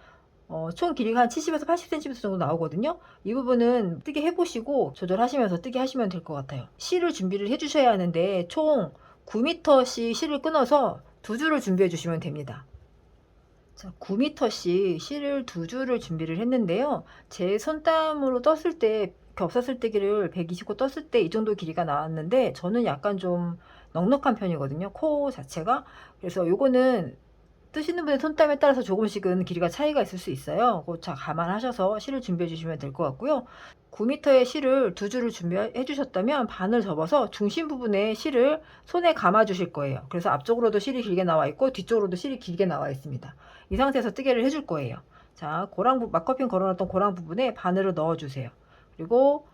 총 길이가 한 70에서 80cm 정도 나오거든요. 이 부분은 뜨게 해보시고 조절하시면서 뜨게 하시면 될 것 같아요. 실을 준비를 해주셔야 하는데 총 9m씩 실을 끊어서 2줄을 준비해 주시면 됩니다. 자, 9m씩 실을 2줄을 준비를 했는데요. 제 손땀으로 떴을 때 겹사슬 뜨기를 120코 떴을 때 이 정도 길이가 나왔는데 저는 약간 좀 넉넉한 편이거든요. 코 자체가. 그래서 요거는 뜨시는 분의 손땀에 따라서 조금씩은 길이가 차이가 있을 수 있어요. 그거 잘 감안하셔서 실을 준비해 주시면 될 것 같고요. 9m의 실을 2줄을 준비해 주셨다면 반을 접어서 중심 부분에 실을 손에 감아 주실 거예요. 그래서 앞쪽으로도 실이 길게 나와 있고 뒤쪽으로도 실이 길게 나와 있습니다. 이 상태에서 뜨개를 해줄 거예요. 자, 마커핀 걸어놨던 고랑 부분에 바늘을 넣어 주세요. 그리고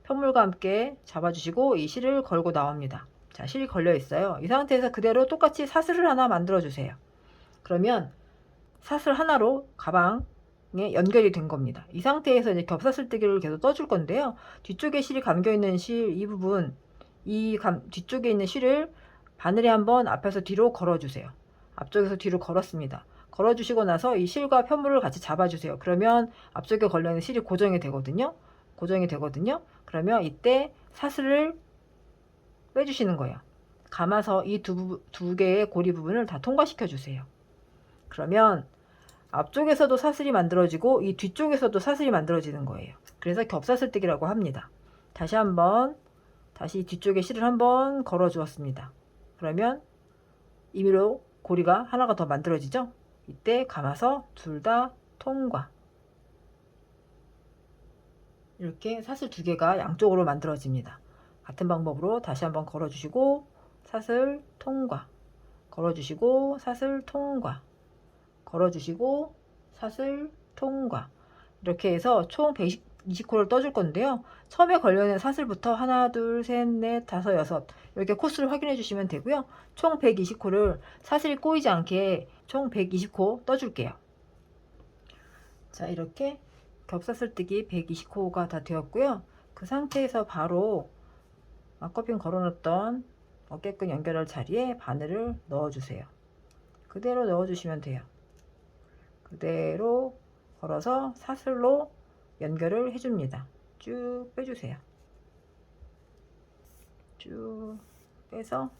편물과 함께 잡아주시고 이 실을 걸고 나옵니다. 자, 실이 걸려 있어요. 이 상태에서 그대로 똑같이 사슬을 하나 만들어 주세요. 그러면 사슬 하나로 가방에 연결이 된 겁니다. 이 상태에서 이제 겹사슬 뜨기를 계속 떠줄 건데요. 뒤쪽에 실이 감겨 있는 실 이 부분, 뒤쪽에 있는 실을 바늘에 한번 앞에서 뒤로 걸어 주세요. 앞쪽에서 뒤로 걸었습니다. 걸어주시고 나서 이 실과 편물을 같이 잡아주세요. 그러면 앞쪽에 걸려있는 실이 고정이 되거든요. 그러면 이때 사슬을 빼주시는 거예요. 감아서 이 두 개의 고리 부분을 다 통과시켜 주세요. 그러면 앞쪽에서도 사슬이 만들어지고 이 뒤쪽에서도 사슬이 만들어지는 거예요. 그래서 겹사슬뜨기라고 합니다. 다시 뒤쪽에 실을 한번 걸어 주었습니다. 그러면 임의로 고리가 하나가 더 만들어지죠. 이때 감아서 둘 다 통과. 이렇게 사슬 두 개가 양쪽으로 만들어집니다. 같은 방법으로 다시 한번 걸어주시고 사슬 통과, 걸어주시고 사슬 통과, 걸어주시고 사슬 통과. 이렇게 해서 총 120코를 떠줄 건데요. 처음에 걸려있는 사슬부터 하나, 둘, 셋, 넷, 다섯, 여섯 이렇게 코스를 확인해 주시면 되고요. 총 120코를 사슬이 꼬이지 않게 총 120코 떠줄게요. 자, 이렇게 겹사슬뜨기 120코가 다 되었고요. 그 상태에서 바로 막커핀 걸어놓던 어깨끈 연결할 자리에 바늘을 넣어주세요. 그대로 넣어주시면 돼요. 그대로 걸어서 사슬로 연결을 해줍니다. 쭉 빼주세요. 쭉 빼서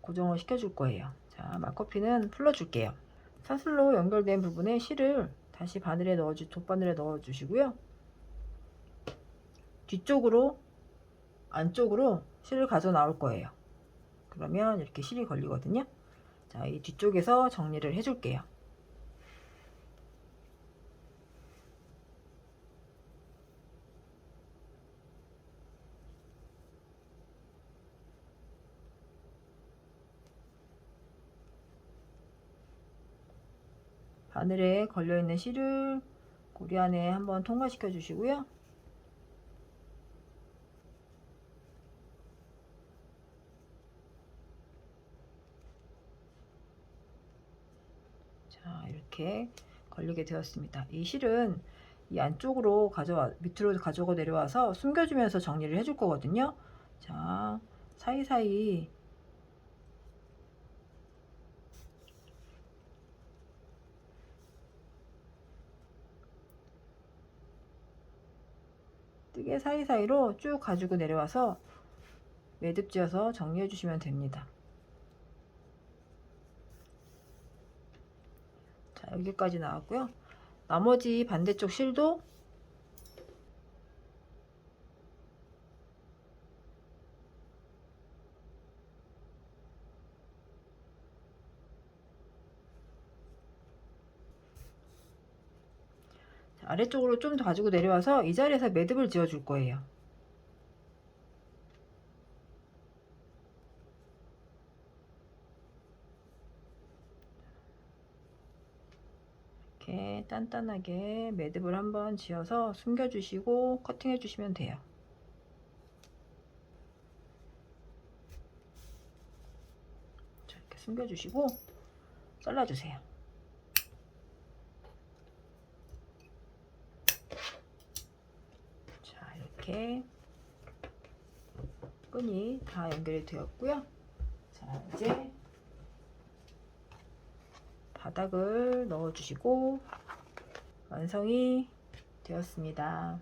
고정을 시켜줄 거예요. 자, 막커핀은 풀러줄게요. 사슬로 연결된 부분에 실을 다시 돗바늘에 넣어주시고요. 뒤쪽으로 안쪽으로 실을 가져 나올 거예요. 그러면 이렇게 실이 걸리거든요. 자, 이 뒤쪽에서 정리를 해줄게요. 바늘에 걸려있는 실을 고리 안에 한번 통과시켜 주시고요. 자, 이렇게 걸리게 되었습니다. 이 실은 이 안쪽으로 밑으로 가져가 내려와서 숨겨주면서 정리를 해줄 거거든요. 자, 사이사이 뜨개 사이사이로 쭉 가지고 내려와서 매듭 지어서 정리해 주시면 됩니다. 자, 여기까지 나왔고요. 나머지 반대쪽 실도 아래쪽으로 좀 더 가지고 내려와서 이 자리에서 매듭을 지어 줄 거예요. 이렇게 단단하게 매듭을 한번 지어서 숨겨 주시고 커팅해 주시면 돼요. 자, 이렇게 숨겨 주시고 잘라 주세요. 자, 이렇게 끈이 다 연결이 되었고요. 자, 이제 바닥을 넣어 주시고 완성이 되었습니다.